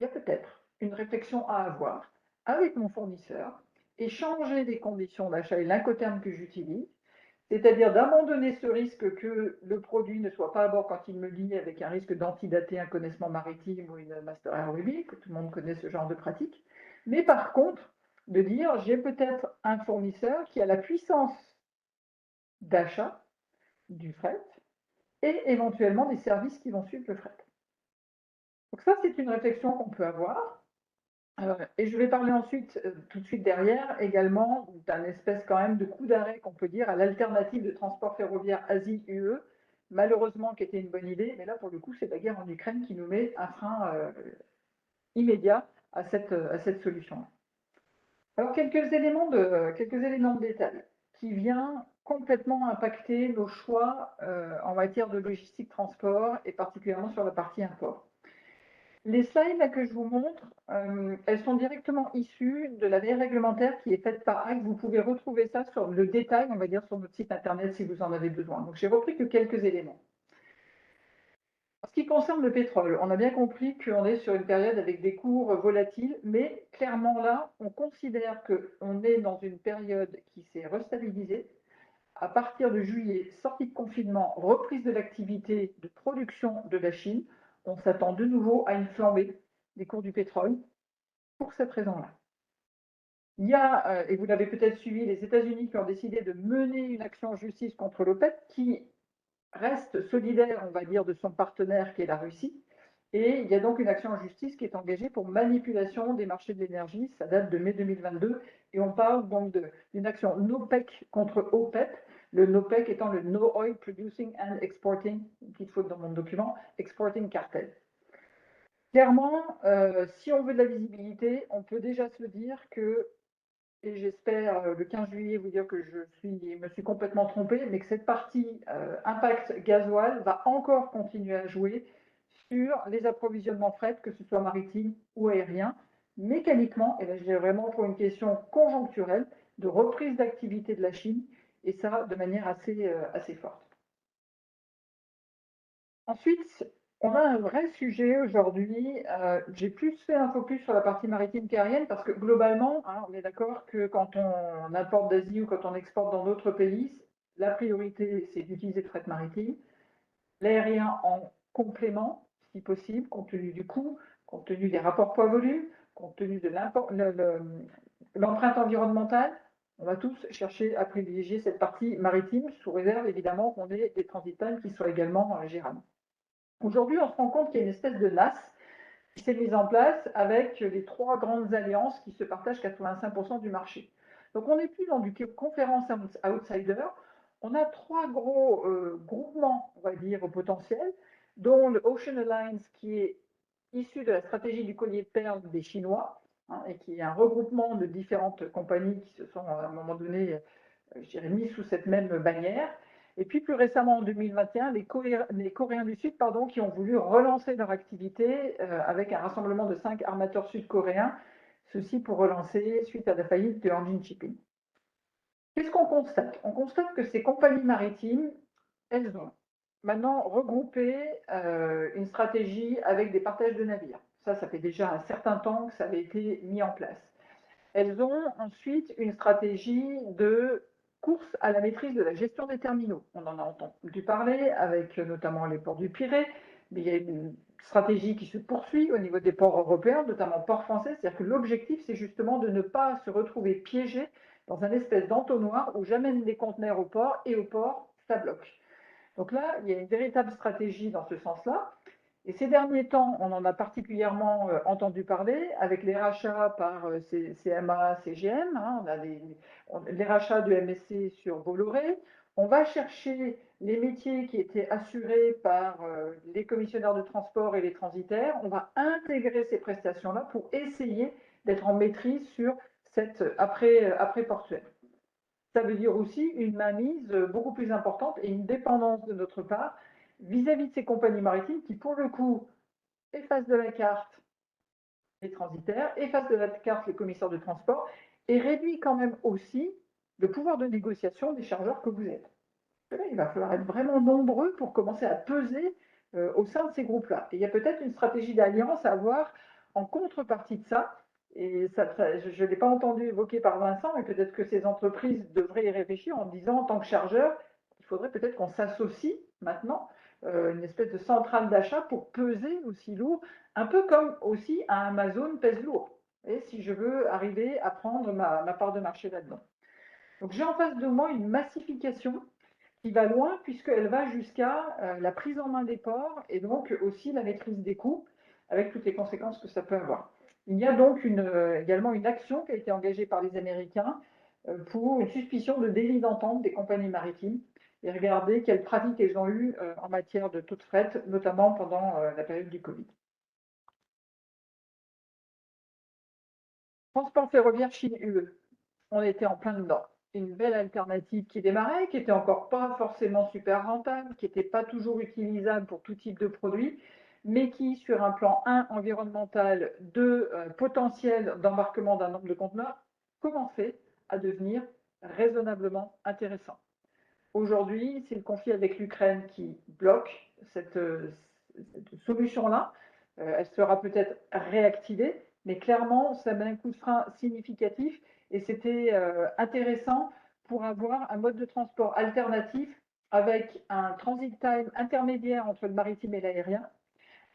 il y a peut-être une réflexion à avoir avec mon fournisseur et changer les conditions d'achat et l'Incoterm que j'utilise, c'est-à-dire d'abandonner ce risque que le produit ne soit pas à bord quand il me lie avec un risque d'antidater un connaissement maritime ou une master ROB, que tout le monde connaît ce genre de pratique, mais par contre de dire j'ai peut-être un fournisseur qui a la puissance d'achat du fret et éventuellement des services qui vont suivre le fret. Donc ça, c'est une réflexion qu'on peut avoir. Et je vais parler ensuite, tout de suite derrière, également d'un espèce quand même de coup d'arrêt qu'on peut dire à l'alternative de transport ferroviaire Asie-UE, malheureusement qui était une bonne idée, mais là pour le coup c'est la guerre en Ukraine qui nous met un frein immédiat à cette solution-là. Alors quelques éléments de détail qui viennent complètement impacter nos choix en matière de logistique transport et particulièrement sur la partie import. Les slides là, que je vous montre, elles sont directement issues de la veille réglementaire qui est faite par ACT. Vous pouvez retrouver ça sur le détail, on va dire, sur notre site internet si vous en avez besoin. Donc, j'ai repris que quelques éléments. ce qui concerne le pétrole, on a bien compris qu'on est sur une période avec des cours volatiles, mais clairement là, on considère qu'on est dans une période qui s'est restabilisée. À partir de juillet, sortie de confinement, reprise de l'activité de production de la Chine, on s'attend de nouveau à une flambée des cours du pétrole pour cette raison-là. Il y a, et vous l'avez peut-être suivi, les États-Unis qui ont décidé de mener une action en justice contre l'OPEP, qui reste solidaire, on va dire, de son partenaire qui est la Russie. Et il y a donc une action en justice qui est engagée pour manipulation des marchés de l'énergie. Ça date de mai 2022. Et on parle donc d'une action NOPEC contre OPEP. Le NOPEC étant le No Oil Producing and Exporting, une petite faute dans mon document, Exporting Cartel. Clairement, si on veut de la visibilité, on peut déjà se dire que, et j'espère le 15 juillet vous dire que je me suis complètement trompée, mais que cette partie impact gasoil va encore continuer à jouer sur les approvisionnements fret, que ce soit maritime ou aérien, mécaniquement, et là je dirais vraiment pour une question conjoncturelle, de reprise d'activité de la Chine, et ça de manière assez forte. Ensuite, on a un vrai sujet aujourd'hui. J'ai plus fait un focus sur la partie maritime qu'aérienne parce que globalement, hein, on est d'accord que quand on importe d'Asie ou quand on exporte dans d'autres pays, la priorité c'est d'utiliser le fret maritime, l'aérien en complément si possible, compte tenu du coût, compte tenu des rapports poids-volume, compte tenu de l'empreinte environnementale. On va tous chercher à privilégier cette partie maritime sous réserve évidemment qu'on ait des transit times qui soient également gérables. Aujourd'hui, on se rend compte qu'il y a une espèce de NAS qui s'est mise en place avec les trois grandes alliances qui se partagent 85% du marché. Donc, on n'est plus dans du conférence outsider. On a trois gros groupements, on va dire, au potentiel, dont le Ocean Alliance qui est issu de la stratégie du collier de perles des Chinois, hein, et qui est un regroupement de différentes compagnies qui se sont à un moment donné, je dirais, mis sous cette même bannière. Et puis plus récemment, en 2021, les Coréens du Sud qui ont voulu relancer leur activité avec un rassemblement de 5 armateurs sud-coréens, ceci pour relancer suite à la faillite de Hanjin Shipping. Qu'est-ce qu'on constate? On constate que ces compagnies maritimes, elles ont maintenant regroupé une stratégie avec des partages de navires. Ça fait déjà un certain temps que ça avait été mis en place. Elles ont ensuite une stratégie de course à la maîtrise de la gestion des terminaux. On en a entendu parler avec notamment les ports du Pirée, mais il y a une stratégie qui se poursuit au niveau des ports européens, notamment ports français. C'est-à-dire que l'objectif, c'est justement de ne pas se retrouver piégé dans un espèce d'entonnoir où j'amène des conteneurs au port et au port, ça bloque. Donc là, il y a une véritable stratégie dans ce sens-là. Et ces derniers temps, on en a particulièrement entendu parler avec les rachats par CMA, CGM, hein, on a les rachats de MSC sur Bolloré. On va chercher les métiers qui étaient assurés par les commissionnaires de transport et les transitaires. On va intégrer ces prestations-là pour essayer d'être en maîtrise sur cette après-portuaire. Ça veut dire aussi une mainmise beaucoup plus importante et une dépendance de notre part vis-à-vis de ces compagnies maritimes qui, pour le coup, effacent de la carte les transitaires, effacent de la carte les commissaires de transport et réduit quand même aussi le pouvoir de négociation des chargeurs que vous êtes. Là, il va falloir être vraiment nombreux pour commencer à peser au sein de ces groupes-là. Et il y a peut-être une stratégie d'alliance à avoir en contrepartie de ça. Et ça, je ne l'ai pas entendu évoqué par Vincent, mais peut-être que ces entreprises devraient y réfléchir en disant, en tant que chargeur, il faudrait peut-être qu'on s'associe maintenant, une espèce de centrale d'achat pour peser aussi lourd, un peu comme aussi à Amazon pèse lourd. Et si je veux arriver à prendre ma part de marché là-dedans. Donc j'ai en face de moi une massification qui va loin puisqu'elle va jusqu'à la prise en main des ports et donc aussi la maîtrise des coûts avec toutes les conséquences que ça peut avoir. Il y a donc également une action qui a été engagée par les Américains pour une suspicion de délit d'entente des compagnies maritimes et regarder quelles pratiques elles ont eues en matière de taux de fret, notamment pendant la période du Covid. Transport ferroviaire Chine-UE, on était en plein dedans. Une belle alternative qui démarrait, qui n'était encore pas forcément super rentable, qui n'était pas toujours utilisable pour tout type de produit, mais qui, sur un plan 1 environnemental, 2 potentiel d'embarquement d'un nombre de conteneurs, commençait à devenir raisonnablement intéressant. Aujourd'hui, c'est le conflit avec l'Ukraine qui bloque cette solution-là. Elle sera peut-être réactivée, mais clairement, ça met un coup de frein significatif et c'était intéressant pour avoir un mode de transport alternatif avec un transit time intermédiaire entre le maritime et l'aérien,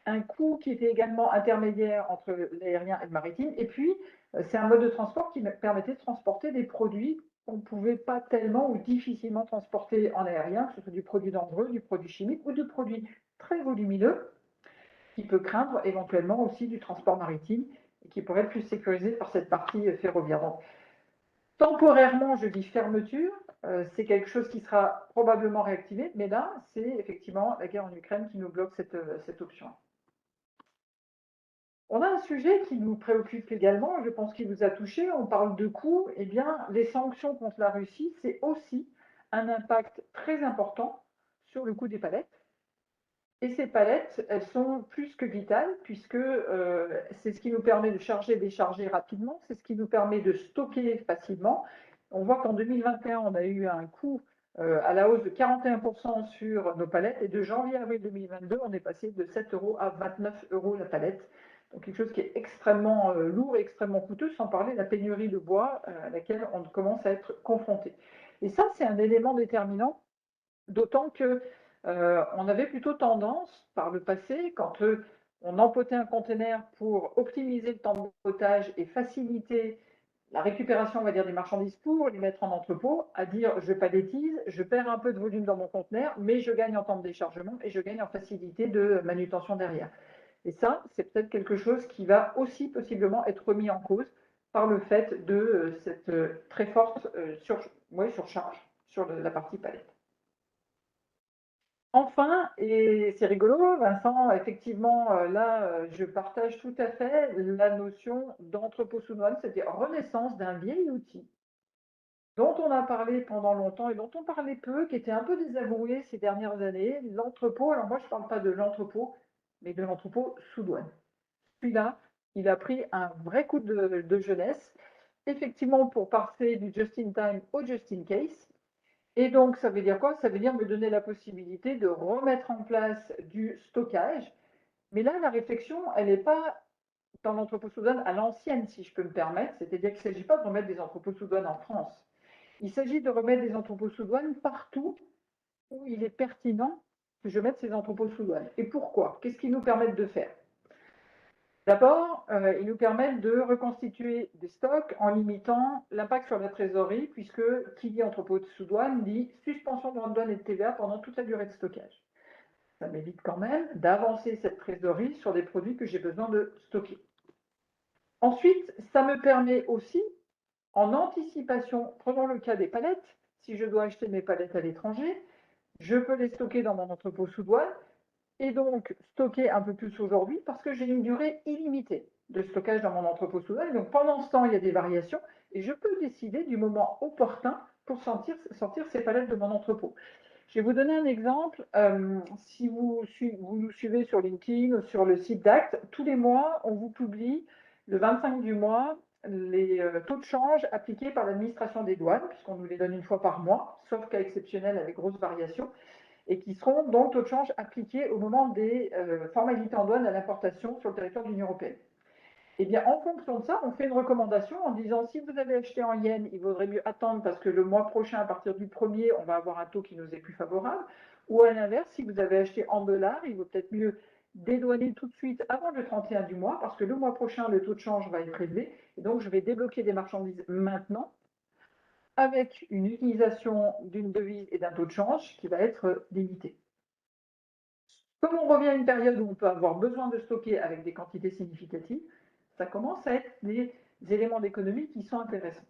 un coût qui était également intermédiaire entre l'aérien et le maritime, et puis c'est un mode de transport qui permettait de transporter des produits qu'on ne pouvait pas tellement ou difficilement transporter en aérien, que ce soit du produit dangereux, du produit chimique ou du produit très volumineux, qui peut craindre éventuellement aussi du transport maritime et qui pourrait être plus sécurisé par cette partie ferroviaire. Donc, temporairement, je dis fermeture, c'est quelque chose qui sera probablement réactivé, mais là, c'est effectivement la guerre en Ukraine qui nous bloque cette option. On a un sujet qui nous préoccupe également, je pense qu'il vous a touché, on parle de coûts, eh bien, les sanctions contre la Russie, c'est aussi un impact très important sur le coût des palettes. Et ces palettes, elles sont plus que vitales, puisque c'est ce qui nous permet de charger et décharger rapidement, c'est ce qui nous permet de stocker facilement. On voit qu'en 2021, on a eu un coût à la hausse de 41% sur nos palettes, et de janvier à avril 2022, on est passé de 7 € à 29 € la palette. Donc quelque chose qui est extrêmement lourd et extrêmement coûteux, sans parler de la pénurie de bois à laquelle on commence à être confronté. Et ça, c'est un élément déterminant, d'autant que on avait plutôt tendance par le passé, quand on empotait un conteneur pour optimiser le temps de potage et faciliter la récupération, on va dire, des marchandises pour les mettre en entrepôt, à dire je paletise, je perds un peu de volume dans mon conteneur, mais je gagne en temps de déchargement et je gagne en facilité de manutention derrière. Et ça, c'est peut-être quelque chose qui va aussi possiblement être remis en cause par le fait de cette très forte surcharge sur la partie palette. Enfin, et c'est rigolo, Vincent, effectivement, là, je partage tout à fait la notion d'entrepôt sous douane, c'était renaissance d'un vieil outil dont on a parlé pendant longtemps et dont on parlait peu, qui était un peu désavoué ces dernières années, l'entrepôt. Alors moi, je ne parle pas de l'entrepôt, mais de l'entrepôt sous douane. Celui-là, il a pris un vrai coup de jeunesse, effectivement, pour passer du just-in-time au just-in-case. Et donc, ça veut dire quoi? Ça veut dire me donner la possibilité de remettre en place du stockage. Mais là, la réflexion, elle n'est pas dans l'entrepôt sous douane à l'ancienne, si je peux me permettre. C'est-à-dire qu'il ne s'agit pas de remettre des entrepôts sous douane en France. Il s'agit de remettre des entrepôts sous douane partout où il est pertinent que je mette ces entrepôts sous douane. Et pourquoi? Qu'est-ce qu'ils nous permettent de faire? D'abord, ils nous permettent de reconstituer des stocks en limitant l'impact sur la trésorerie, puisque qui dit entrepôt sous douane dit suspension de droits de douane et de TVA pendant toute la durée de stockage. Ça m'évite quand même d'avancer cette trésorerie sur des produits que j'ai besoin de stocker. Ensuite, ça me permet aussi, en anticipation, prenons le cas des palettes, si je dois acheter mes palettes à l'étranger, je peux les stocker dans mon entrepôt sous douane et donc stocker un peu plus aujourd'hui parce que j'ai une durée illimitée de stockage dans mon entrepôt sous douane. Donc pendant ce temps, il y a des variations et je peux décider du moment opportun pour sortir ces palettes de mon entrepôt. Je vais vous donner un exemple. Si vous nous suivez sur LinkedIn ou sur le site d'Act, tous les mois, on vous publie le 25 du mois les taux de change appliqués par l'administration des douanes, puisqu'on nous les donne une fois par mois, sauf cas exceptionnel avec grosses variations, et qui seront donc taux de change appliqués au moment des formalités en douane à l'importation sur le territoire de l'Union européenne. Eh bien, en fonction de ça, on fait une recommandation en disant si vous avez acheté en yens, il vaudrait mieux attendre parce que le mois prochain, à partir du 1er, on va avoir un taux qui nous est plus favorable. Ou à l'inverse, si vous avez acheté en dollars, il vaut peut-être mieux dédouaner tout de suite avant le 31 du mois parce que le mois prochain, le taux de change va être élevé. Et donc, je vais débloquer des marchandises maintenant avec une utilisation d'une devise et d'un taux de change qui va être limité. Comme on revient à une période où on peut avoir besoin de stocker avec des quantités significatives, ça commence à être des éléments d'économie qui sont intéressants.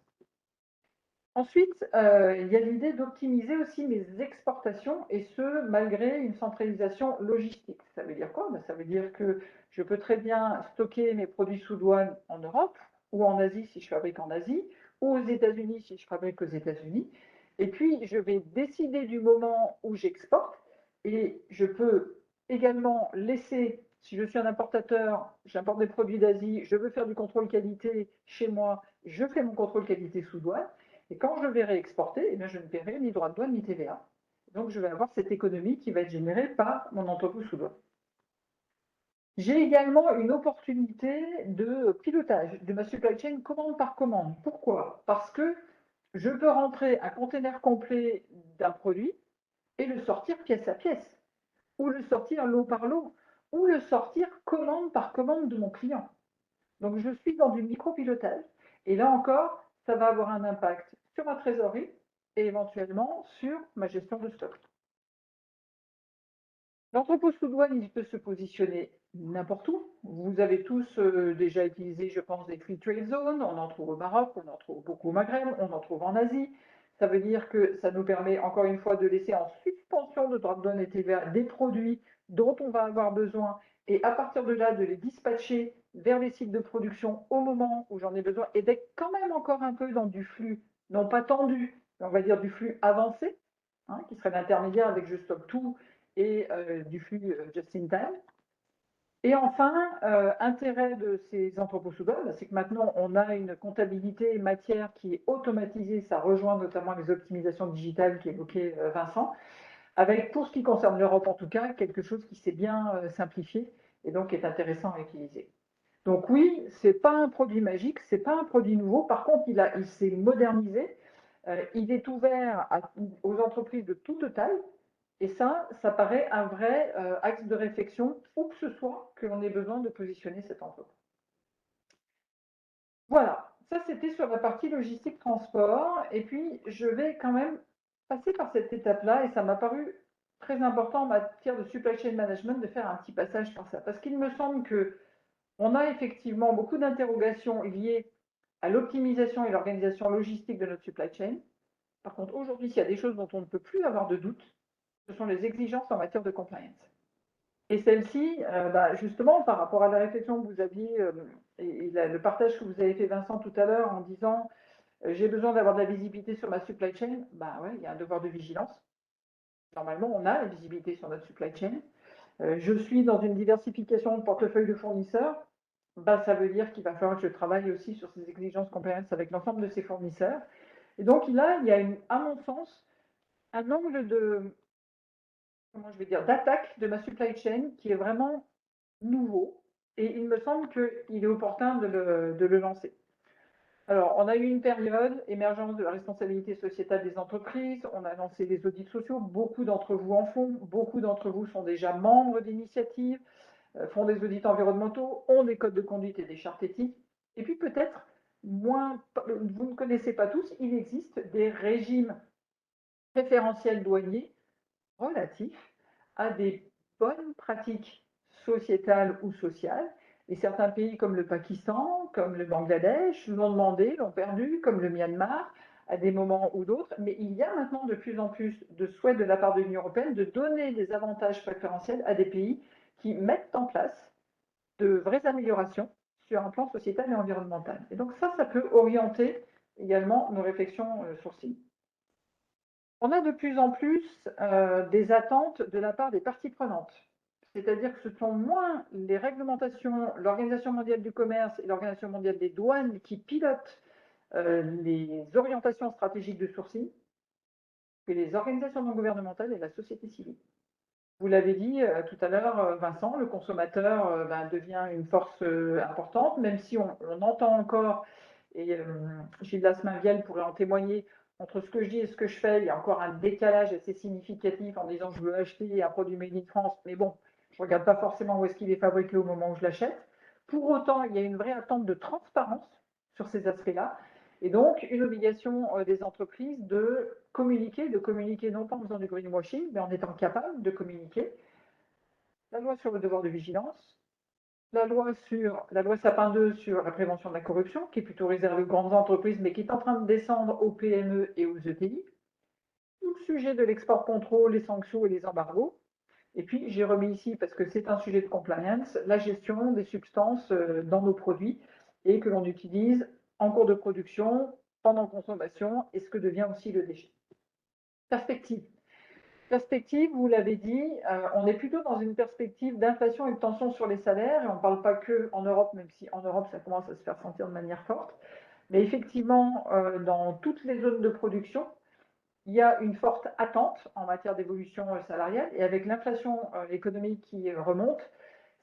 Ensuite, il y a l'idée d'optimiser aussi mes exportations, et ce, malgré une centralisation logistique. Ça veut dire quoi? Ça veut dire que je peux très bien stocker mes produits sous douane en Europe, ou en Asie si je fabrique en Asie, ou aux États-Unis si je fabrique aux États-Unis. Et puis, je vais décider du moment où j'exporte, et je peux également laisser, si je suis un importateur, j'importe des produits d'Asie, je veux faire du contrôle qualité chez moi, je fais mon contrôle qualité sous douane. Et quand je vais réexporter, eh bien, je ne paierai ni droit de douane ni TVA. Donc, je vais avoir cette économie qui va être générée par mon entrepôt sous douane. J'ai également une opportunité de pilotage de ma supply chain commande par commande. Pourquoi? Parce que je peux rentrer un container complet d'un produit et le sortir pièce à pièce, ou le sortir lot par lot, ou le sortir commande par commande de mon client. Donc, je suis dans du micro-pilotage. Et là encore, ça va avoir un impact sur ma trésorerie et éventuellement sur ma gestion de stock. L'entrepôt sous douane, il peut se positionner n'importe où. Vous avez tous déjà utilisé, je pense, des free trade zones. On en trouve au Maroc, on en trouve beaucoup au Maghreb, on en trouve en Asie. Ça veut dire que ça nous permet, encore une fois, de laisser en suspension de droits de douane et TVA des produits dont on va avoir besoin et à partir de là, de les dispatcher vers les sites de production au moment où j'en ai besoin et d'être quand même encore un peu dans du flux, non pas tendu, mais on va dire du flux avancé, hein, qui serait l'intermédiaire avec je stocke tout et du flux just-in-time. Et enfin, intérêt de ces entrepôts sous douane, c'est que maintenant, on a une comptabilité matière qui est automatisée. Ça rejoint notamment les optimisations digitales qu'évoquait Vincent, avec, pour ce qui concerne l'Europe en tout cas, quelque chose qui s'est bien simplifié et donc est intéressant à utiliser. Donc oui, ce n'est pas un produit magique, ce n'est pas un produit nouveau. Par contre, il s'est modernisé. Il est ouvert aux entreprises de toute taille. Et ça paraît un vrai axe de réflexion, où que ce soit que l'on ait besoin de positionner cet entrepôt. Voilà, ça c'était sur la partie logistique transport. Et puis, je vais quand même passer par cette étape-là, et ça m'a paru très important en matière de supply chain management de faire un petit passage par ça. Parce qu'il me semble qu'on a effectivement beaucoup d'interrogations liées à l'optimisation et l'organisation logistique de notre supply chain. Par contre, aujourd'hui, s'il y a des choses dont on ne peut plus avoir de doute, ce sont les exigences en matière de compliance. Et celle-ci, justement, par rapport à la réflexion que vous aviez et le partage que vous avez fait, Vincent, tout à l'heure, en disant j'ai besoin d'avoir de la visibilité sur ma supply chain, ouais, il y a un devoir de vigilance. Normalement, on a la visibilité sur notre supply chain. Je suis dans une diversification de portefeuille de fournisseurs. Ça veut dire qu'il va falloir que je travaille aussi sur ces exigences compliance avec l'ensemble de ces fournisseurs. Et donc là, il y a, à mon sens, un angle d'attaque de ma supply chain qui est vraiment nouveau. Et il me semble qu'il est opportun de le lancer. Alors, on a eu une période, émergence de la responsabilité sociétale des entreprises, on a lancé les audits sociaux, beaucoup d'entre vous en font, beaucoup d'entre vous sont déjà membres d'initiatives, font des audits environnementaux, ont des codes de conduite et des chartes éthiques. Et puis peut-être, vous ne connaissez pas tous, il existe des régimes préférentiels douaniers relatifs à des bonnes pratiques sociétales ou sociales. Et certains pays comme le Pakistan, comme le Bangladesh, l'ont demandé, l'ont perdu, comme le Myanmar, à des moments ou d'autres. Mais il y a maintenant de plus en plus de souhaits de la part de l'Union européenne de donner des avantages préférentiels à des pays qui mettent en place de vraies améliorations sur un plan sociétal et environnemental. Et donc ça peut orienter également nos réflexions sourcing. On a de plus en plus des attentes de la part des parties prenantes. C'est-à-dire que ce sont moins les réglementations, l'Organisation mondiale du commerce et l'Organisation mondiale des douanes qui pilotent les orientations stratégiques de sourcing que les organisations non gouvernementales et la société civile. Vous l'avez dit tout à l'heure, Vincent, le consommateur devient une force importante, même si on entend encore, et Gilles Lasmainviel pourrait en témoigner, entre ce que je dis et ce que je fais, il y a encore un décalage assez significatif en disant je veux acheter un produit made in France, mais bon, je ne regarde pas forcément où est-ce qu'il est fabriqué au moment où je l'achète. Pour autant, il y a une vraie attente de transparence sur ces aspects-là, et donc une obligation des entreprises de communiquer non pas en faisant du greenwashing, mais en étant capable de communiquer. La loi sur le devoir de vigilance, la loi Sapin 2 sur la prévention de la corruption, qui est plutôt réservée aux grandes entreprises, mais qui est en train de descendre aux PME et aux ETI. Tout le sujet de l'export contrôle, les sanctions et les embargos. Et puis, j'ai remis ici, parce que c'est un sujet de compliance, la gestion des substances dans nos produits et que l'on utilise en cours de production, pendant consommation, et ce que devient aussi le déchet. Perspective, vous l'avez dit, on est plutôt dans une perspective d'inflation et de tension sur les salaires, et on ne parle pas que en Europe, même si en Europe ça commence à se faire sentir de manière forte, mais effectivement, dans toutes les zones de production, il y a une forte attente en matière d'évolution salariale, et avec l'inflation économique qui remonte,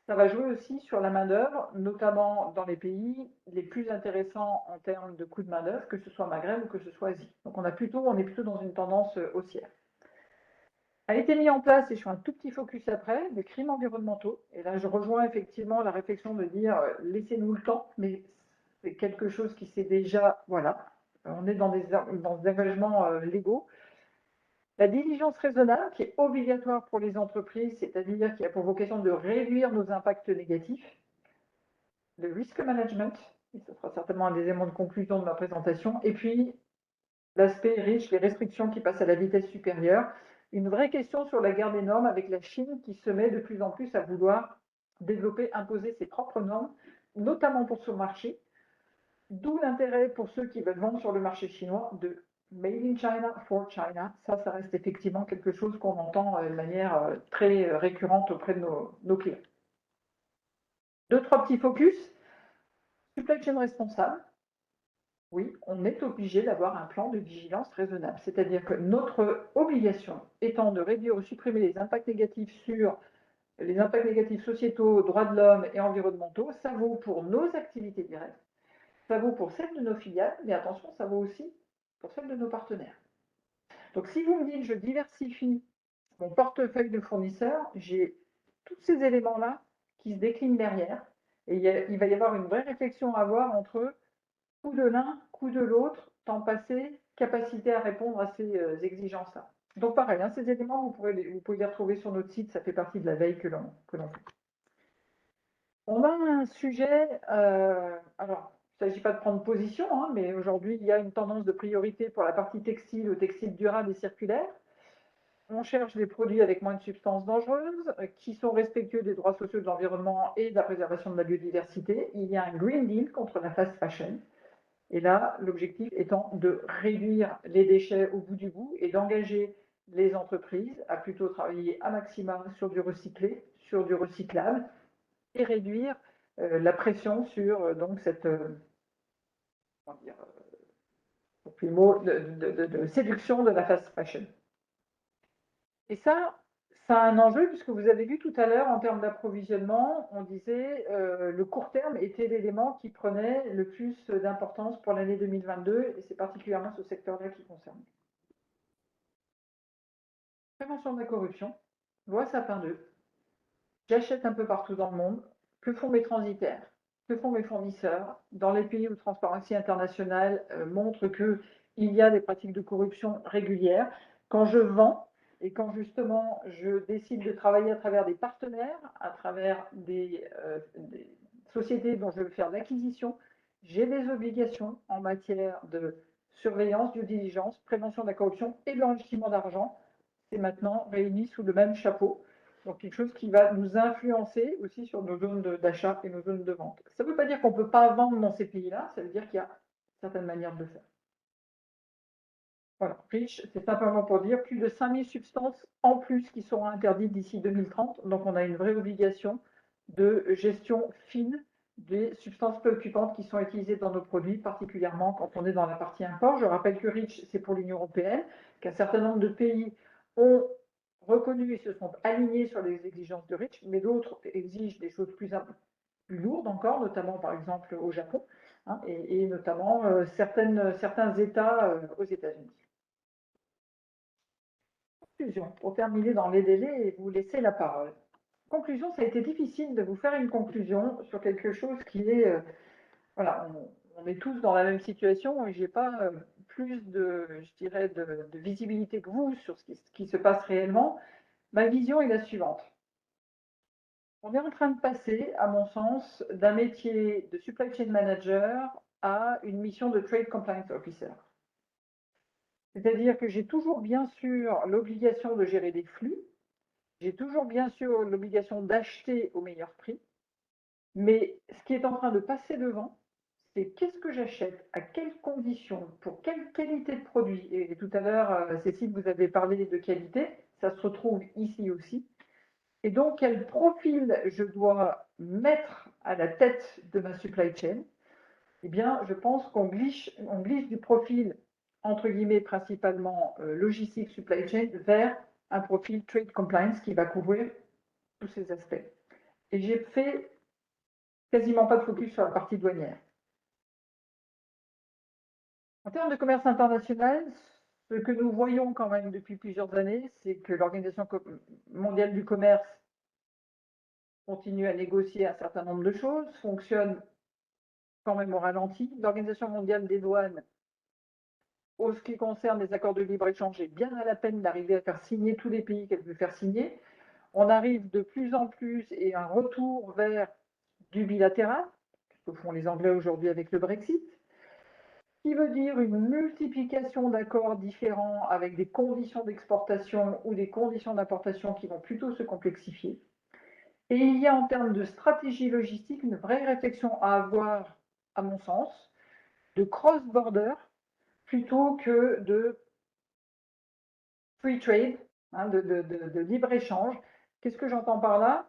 Ça va jouer aussi sur la main-d'œuvre, notamment dans les pays les plus intéressants en termes de coûts de main-d'œuvre, que ce soit Maghreb ou que ce soit Asie. Donc on est plutôt dans une tendance haussière. A été mis en place, et je fais un tout petit focus après, les crimes environnementaux. Et là, je rejoins effectivement la réflexion de dire laissez-nous le temps, mais c'est quelque chose qui s'est déjà, voilà, on est dans des engagements légaux. La diligence raisonnable, qui est obligatoire pour les entreprises, c'est-à-dire qui a pour vocation de réduire nos impacts négatifs. Le risk management, et ce sera certainement un des éléments de conclusion de ma présentation. Et puis, l'aspect riche, les restrictions qui passent à la vitesse supérieure. Une vraie question sur la guerre des normes avec la Chine qui se met de plus en plus à vouloir développer, imposer ses propres normes, notamment pour ce marché. D'où l'intérêt pour ceux qui veulent vendre sur le marché chinois de Made in China for China. Ça reste effectivement quelque chose qu'on entend de manière très récurrente auprès de nos clients. 2-3 petits focus. Supply chain responsable. Oui, on est obligé d'avoir un plan de vigilance raisonnable. C'est-à-dire que notre obligation étant de réduire ou supprimer les impacts négatifs sociétaux, droits de l'homme et environnementaux, ça vaut pour nos activités directes, ça vaut pour celles de nos filiales, mais attention, ça vaut aussi pour celles de nos partenaires. Donc si vous me dites je diversifie mon portefeuille de fournisseurs, j'ai tous ces éléments-là qui se déclinent derrière, et il va y avoir une vraie réflexion à avoir entre coût de l'un, coût de l'autre, temps passé, capacité à répondre à ces exigences-là. Donc pareil, ces éléments, vous pouvez les retrouver sur notre site, ça fait partie de la veille que l'on fait. On a un sujet, alors il ne s'agit pas de prendre position, mais aujourd'hui il y a une tendance de priorité pour la partie textile, au textile durable et circulaire. On cherche des produits avec moins de substances dangereuses, qui sont respectueux des droits sociaux de l'environnement et de la préservation de la biodiversité. Il y a un Green Deal contre la fast fashion. Et là, l'objectif étant de réduire les déchets au bout du bout et d'engager les entreprises à plutôt travailler à maximum sur du recyclé, sur du recyclable et réduire la pression sur donc cette de séduction de la fast fashion. Et ça a un enjeu puisque vous avez vu tout à l'heure en termes d'approvisionnement, on disait le court terme était l'élément qui prenait le plus d'importance pour l'année 2022 et c'est particulièrement ce secteur-là qui concerne. Prévention de la corruption, loi Sapin 2. J'achète un peu partout dans le monde. Que font mes transitaires? Que font mes fournisseurs? Dans les pays où Transparency International montre qu'il y a des pratiques de corruption régulières. Quand je vends, et quand justement je décide de travailler à travers des partenaires, à travers des sociétés dont je veux faire l'acquisition, j'ai des obligations en matière de surveillance, due diligence, prévention de la corruption et de l'enrichissement d'argent. C'est maintenant réuni sous le même chapeau. Donc quelque chose qui va nous influencer aussi sur nos zones d'achat et nos zones de vente. Ça ne veut pas dire qu'on ne peut pas vendre dans ces pays-là, ça veut dire qu'il y a certaines manières de le faire. Voilà, REACH, c'est simplement pour dire plus de 5000 substances en plus qui seront interdites d'ici 2030. Donc on a une vraie obligation de gestion fine des substances préoccupantes qui sont utilisées dans nos produits, particulièrement quand on est dans la partie import. Je rappelle que REACH, c'est pour l'Union européenne, qu'un certain nombre de pays ont reconnu et se sont alignés sur les exigences de REACH, mais d'autres exigent des choses plus lourdes encore, notamment par exemple au Japon, et notamment certains États aux États-Unis. Conclusion, pour terminer dans les délais et vous laisser la parole. Conclusion, ça a été difficile de vous faire une conclusion sur quelque chose qui est, voilà, on est tous dans la même situation et je n'ai pas plus de visibilité que vous sur ce qui se passe réellement. Ma vision est la suivante. On est en train de passer, à mon sens, d'un métier de supply chain manager à une mission de trade compliance officer. C'est-à-dire que j'ai toujours bien sûr l'obligation de gérer des flux, j'ai toujours bien sûr l'obligation d'acheter au meilleur prix, mais ce qui est en train de passer devant, c'est qu'est-ce que j'achète, à quelles conditions, pour quelle qualité de produit. Et tout à l'heure, Cécile, vous avez parlé de qualité, ça se retrouve ici aussi. Et donc, quel profil je dois mettre à la tête de ma supply chain? Eh bien, je pense qu'on glisse du profil, entre guillemets, principalement logistique supply chain, vers un profil trade compliance qui va couvrir tous ces aspects. et j'ai fait quasiment pas de focus sur la partie douanière. En termes de commerce international, ce que nous voyons quand même depuis plusieurs années, c'est que l'Organisation mondiale du commerce continue à négocier un certain nombre de choses, fonctionne quand même au ralenti. L'Organisation mondiale des douanes, pour ce qui concerne les accords de libre-échange, est bien à la peine d'arriver à faire signer tous les pays qu'elle veut faire signer. On arrive de plus en plus et un retour vers du bilatéral, ce que font les Anglais aujourd'hui avec le Brexit, qui veut dire une multiplication d'accords différents avec des conditions d'exportation ou des conditions d'importation qui vont plutôt se complexifier. Et il y a en termes de stratégie logistique une vraie réflexion à avoir, à mon sens, de cross-border plutôt que de free trade, hein, de libre-échange. Qu'est-ce que j'entends par là?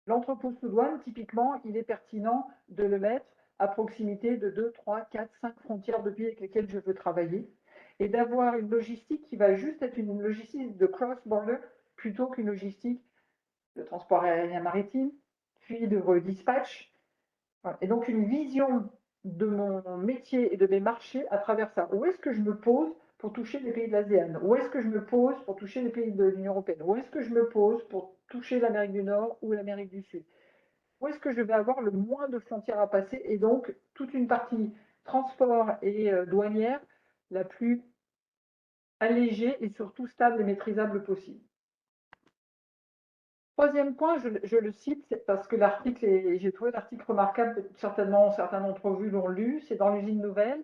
L'entrepôt sous douane, typiquement, il est pertinent de le mettre à proximité de 2, 3, 4, 5 frontières de pays avec lesquelles je veux travailler et d'avoir une logistique qui va juste être une logistique de cross-border plutôt qu'une logistique de transport aérien maritime, puis de redispatch. Voilà. Et donc une vision de mon métier et de mes marchés à travers ça. Où est-ce que je me pose pour toucher les pays de l'ASEAN? Où est-ce que je me pose pour toucher les pays de l'Union européenne? Où est-ce que je me pose pour toucher l'Amérique du Nord ou l'Amérique du Sud? Où est-ce que je vais avoir le moins de frontières à passer et donc toute une partie transport et douanière la plus allégée et surtout stable et maîtrisable possible. Troisième point, je le cite parce que l'article, j'ai trouvé l'article remarquable, certainement certains d'entre vous l'ont lu, c'est dans l'usine Nouvelle,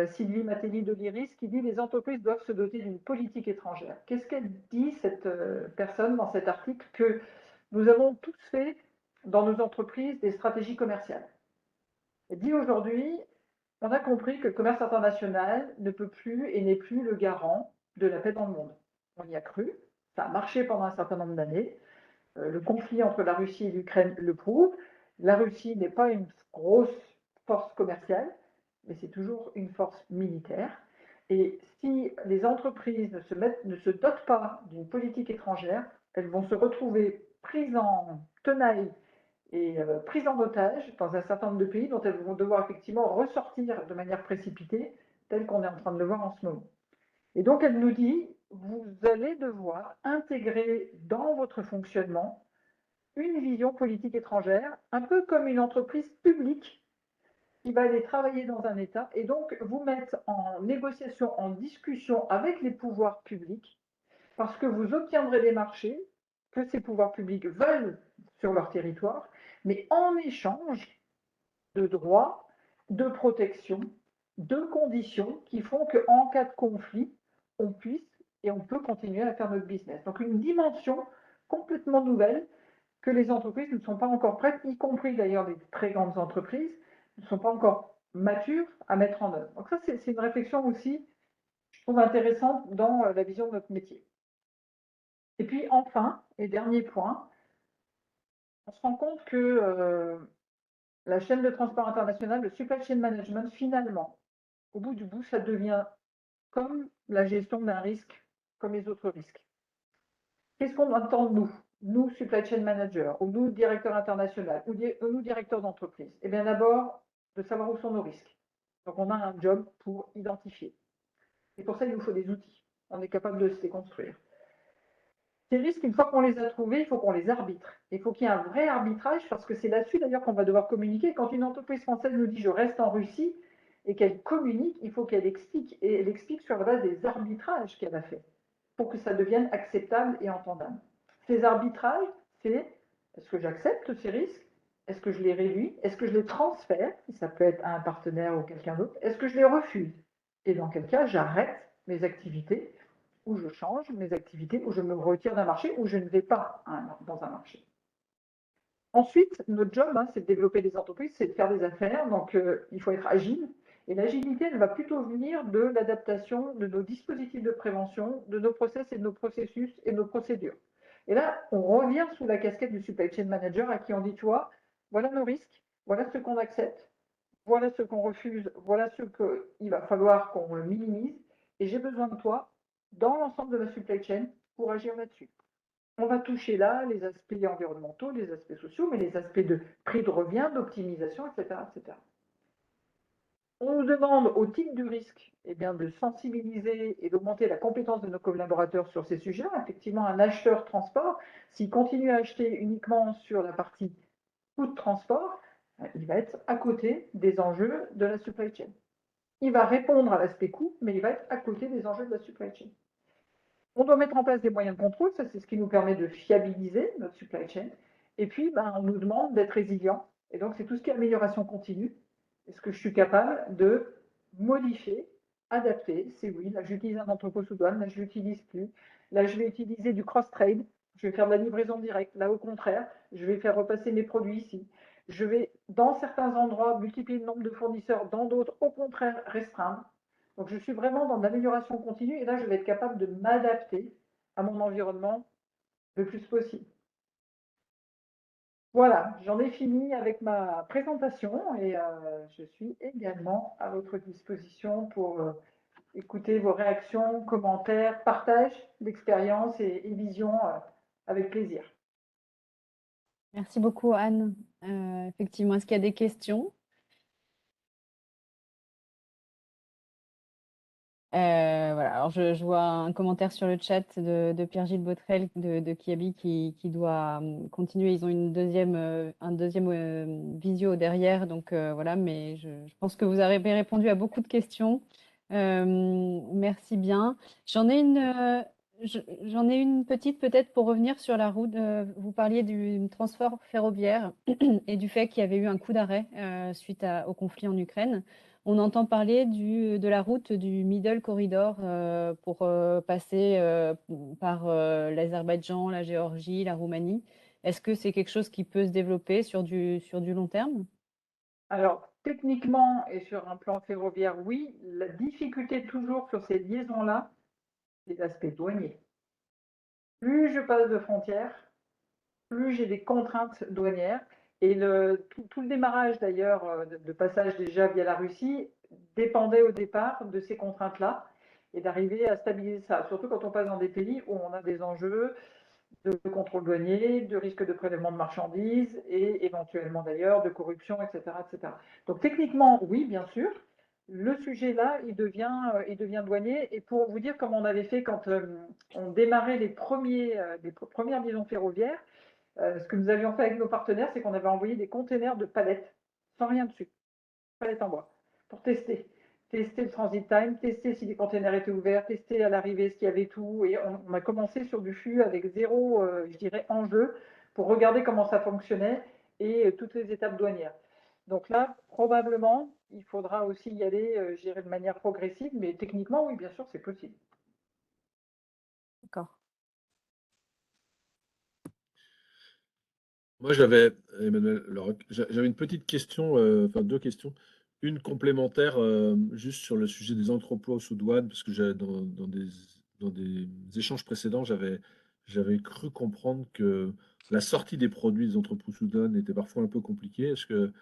Sylvie Matelli de l'IRIS, qui dit « Les entreprises doivent se doter d'une politique étrangère ». Qu'est-ce qu'elle dit, cette personne, dans cet article? Que nous avons tous fait, dans nos entreprises, des stratégies commerciales. Elle dit aujourd'hui, on a compris que le commerce international ne peut plus et n'est plus le garant de la paix dans le monde. On y a cru, ça a marché pendant un certain nombre d'années. Le conflit entre la Russie et l'Ukraine le prouve. La Russie n'est pas une grosse force commerciale, mais c'est toujours une force militaire. Et si les entreprises ne se dotent pas d'une politique étrangère, elles vont se retrouver prises en tenaille et prises en otage dans un certain nombre de pays dont elles vont devoir effectivement ressortir de manière précipitée, tel qu'on est en train de le voir en ce moment. Et donc elle nous dit, vous allez devoir intégrer dans votre fonctionnement une vision politique étrangère, un peu comme une entreprise publique qui va aller travailler dans un État et donc vous mettre en négociation, en discussion avec les pouvoirs publics, parce que vous obtiendrez des marchés que ces pouvoirs publics veulent sur leur territoire, mais en échange de droits, de protection, de conditions qui font qu'en cas de conflit, on puisse et on peut continuer à faire notre business. Donc une dimension complètement nouvelle que les entreprises ne sont pas encore prêtes, y compris d'ailleurs les très grandes entreprises, ne sont pas encore matures à mettre en œuvre. Donc ça, c'est une réflexion aussi, je trouve intéressante dans la vision de notre métier. Et puis enfin, et dernier point, on se rend compte que la chaîne de transport international, le supply chain management, finalement, au bout du bout, ça devient comme la gestion d'un risque, comme les autres risques. Qu'est-ce qu'on attend de nous, supply chain managers, ou nous, directeurs internationaux, ou nous, directeurs d'entreprise? Eh bien, d'abord, de savoir où sont nos risques. Donc, on a un job pour identifier. Et pour ça, il nous faut des outils. On est capable de se les construire. Ces risques, une fois qu'on les a trouvés, il faut qu'on les arbitre. Il faut qu'il y ait un vrai arbitrage, parce que c'est là-dessus d'ailleurs qu'on va devoir communiquer. Quand une entreprise française nous dit « je reste en Russie », et qu'elle communique, il faut qu'elle explique, et elle explique sur la base des arbitrages qu'elle a fait, pour que ça devienne acceptable et entendable. Ces arbitrages, c'est est-ce que j'accepte ces risques? Est-ce que je les réduis? Est-ce que je les transfère? Et ça peut être à un partenaire ou quelqu'un d'autre. Est-ce que je les refuse? Et dans quel cas, j'arrête mes activités, ou je change mes activités, ou je me retire d'un marché, ou je ne vais pas dans un marché. Ensuite, notre job, c'est de développer des entreprises, c'est de faire des affaires, donc il faut être agile. Et l'agilité, elle va plutôt venir de l'adaptation de nos dispositifs de prévention, de nos process et de nos processus et de nos procédures. Et là, on revient sous la casquette du supply chain manager à qui on dit, tu vois, voilà nos risques, voilà ce qu'on accepte, voilà ce qu'on refuse, voilà ce qu'il va falloir qu'on minimise, et j'ai besoin de toi dans l'ensemble de la supply chain pour agir là-dessus. on va toucher là les aspects environnementaux, les aspects sociaux, mais les aspects de prix de revient, d'optimisation, etc., etc. On nous demande, au titre du risque, eh bien, de sensibiliser et d'augmenter la compétence de nos collaborateurs sur ces sujets. Effectivement, un acheteur transport, s'il continue à acheter uniquement sur la partie coût de transport, il va être à côté des enjeux de la supply chain. Il va répondre à l'aspect coût, mais il va être à côté des enjeux de la supply chain. On doit mettre en place des moyens de contrôle, ça c'est ce qui nous permet de fiabiliser notre supply chain. Et puis, on nous demande d'être résilient. Et donc, c'est tout ce qui est amélioration continue. Est-ce que je suis capable de modifier, adapter? C'est oui, là j'utilise un entrepôt sous douane, là je ne l'utilise plus. Là, je vais utiliser du cross-trade, je vais faire de la livraison directe. Là, au contraire, je vais faire repasser mes produits ici. Je vais, dans certains endroits, multiplier le nombre de fournisseurs, dans d'autres, au contraire, restreindre. Donc, je suis vraiment dans l'amélioration continue et là, je vais être capable de m'adapter à mon environnement le plus possible. Voilà, j'en ai fini avec ma présentation et je suis également à votre disposition pour écouter vos réactions, commentaires, partage d'expériences et visions avec plaisir. Merci beaucoup, Anne. Effectivement, est-ce qu'il y a des questions? Voilà, alors je vois un commentaire sur le chat de Pierre-Gilles Botrel de Kiabi qui doit continuer. Ils ont un deuxième visio derrière, donc voilà, mais je pense que vous avez répondu à beaucoup de questions. Merci bien. J'en ai une petite peut-être pour revenir sur la route. Vous parliez du transport ferroviaire et du fait qu'il y avait eu un coup d'arrêt suite au conflit en Ukraine. On entend parler de la route du Middle Corridor pour passer par l'Azerbaïdjan, la Géorgie, la Roumanie. Est-ce que c'est quelque chose qui peut se développer sur du long terme? Alors, techniquement et sur un plan ferroviaire, oui. La difficulté toujours sur ces liaisons-là, c'est l'aspect douanier. Plus je passe de frontières, plus j'ai des contraintes douanières. Et tout le démarrage d'ailleurs de passage déjà via la Russie dépendait au départ de ces contraintes-là et d'arriver à stabiliser ça, surtout quand on passe dans des pays où on a des enjeux de contrôle douanier, de risque de prélèvement de marchandises et éventuellement d'ailleurs de corruption, etc., etc. Donc techniquement, oui, bien sûr. Le sujet là, il devient douanier. Et pour vous dire comment on avait fait quand on démarrait les premières liaisons ferroviaires, ce que nous avions fait avec nos partenaires, c'est qu'on avait envoyé des containers de palettes sans rien dessus, palettes en bois, pour tester. Tester le transit time, tester si les containers étaient ouverts, tester à l'arrivée ce qu'il y avait tout. Et on a commencé sur du flux avec zéro, je dirais, enjeu pour regarder comment ça fonctionnait et toutes les étapes douanières. Donc là, probablement, il faudra aussi y aller, je dirais, de manière progressive, mais techniquement, oui, bien sûr, c'est possible. D'accord. Moi, j'avais, Emmanuel Leroc, j'avais une petite question, enfin deux questions. Une complémentaire, juste sur le sujet des entrepôts sous douane, parce que dans des échanges précédents, j'avais cru comprendre que la sortie des produits des entrepôts sous douane était parfois un peu compliquée. Est-ce que,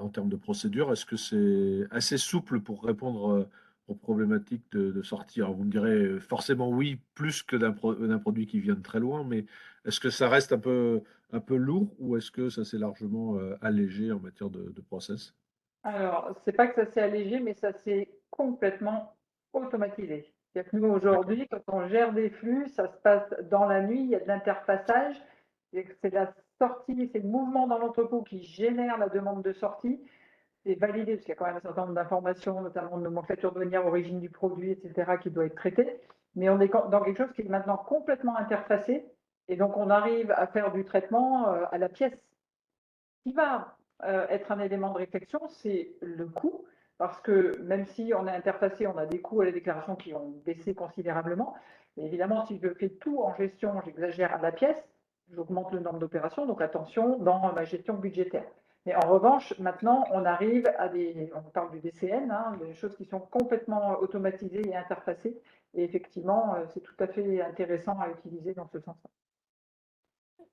en termes de procédure, est-ce que c'est assez souple pour répondre aux problématiques de sortie? Alors, vous me direz forcément oui, plus que d'un produit qui vient de très loin, mais est-ce que ça reste un peu lourd ou est-ce que ça s'est largement allégé en matière de process? Alors, c'est pas que ça s'est allégé, mais ça s'est complètement automatisé. C'est-à-dire que nous, D'accord. aujourd'hui, quand on gère des flux, ça se passe dans la nuit, il y a de l'interfaçage. C'est la sortie, c'est le mouvement dans l'entrepôt qui génère la demande de sortie. C'est validé, parce qu'il y a quand même un certain nombre d'informations, notamment de nomenclature douanière, origine du produit, etc., qui doit être traité. Mais on est dans quelque chose qui est maintenant complètement interfacé. Et donc, on arrive à faire du traitement à la pièce. Ce qui va être un élément de réflexion, c'est le coût, parce que même si on est interfacé, on a des coûts à la déclaration qui ont baissé considérablement. Mais évidemment, si je fais tout en gestion, j'exagère à la pièce, j'augmente le nombre d'opérations, donc attention dans ma gestion budgétaire. Mais en revanche, maintenant, on arrive on parle du DCN, hein, des choses qui sont complètement automatisées et interfacées. Et effectivement, c'est tout à fait intéressant à utiliser dans ce sens-là.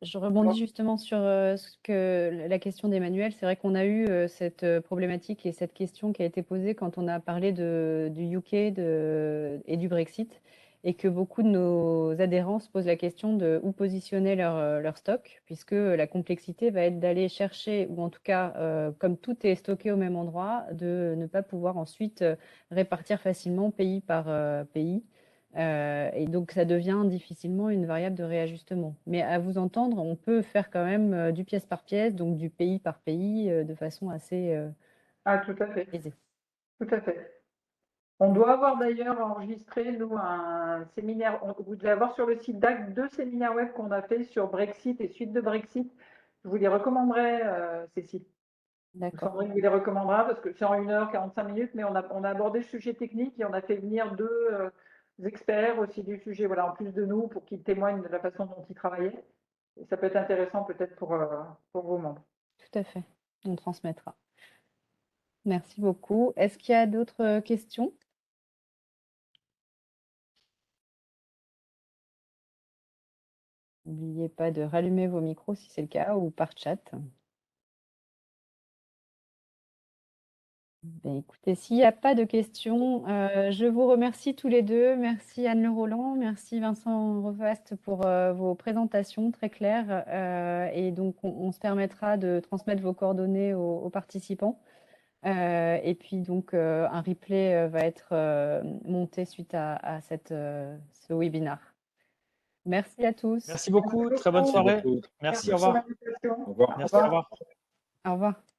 Je rebondis justement sur la question d'Emmanuel. C'est vrai qu'on a eu cette problématique et cette question qui a été posée quand on a parlé du UK et du Brexit. et que beaucoup de nos adhérents se posent la question de où positionner leur stock, puisque la complexité va être d'aller chercher, ou en tout cas, comme tout est stocké au même endroit, de ne pas pouvoir ensuite répartir facilement pays par pays. Et donc, ça devient difficilement une variable de réajustement. Mais à vous entendre, on peut faire quand même du pièce par pièce, donc du pays par pays, de façon assez Ah, tout à fait. aisée. Tout à fait. On doit avoir d'ailleurs enregistré, nous, un séminaire. Vous devez avoir sur le site DAC 2 séminaires web qu'on a fait sur Brexit et suite de Brexit. Je vous les recommanderai, Cécile. D'accord. Sandrine vous les recommandera parce que c'est en 1h, 45 minutes, mais on a abordé le sujet technique et on a fait venir deux experts aussi du sujet, voilà, en plus de nous, pour qu'ils témoignent de la façon dont ils travaillaient. Et ça peut être intéressant peut-être pour vos membres. Tout à fait. On transmettra. Merci beaucoup. Est-ce qu'il y a d'autres questions? N'oubliez pas de rallumer vos micros si c'est le cas ou par chat. Ben, écoutez, s'il n'y a pas de questions, je vous remercie tous les deux. Merci Anne Le Roland, merci Vincent Revast pour vos présentations très claires. Et donc, on se permettra de transmettre vos coordonnées aux participants. Et puis, donc, un replay va être monté suite à ce webinaire. Merci à tous. Merci beaucoup. Très bonne beaucoup. soirée. beaucoup. Merci, au pour revoir. l'invitation. Au revoir. Merci, au revoir. Au revoir.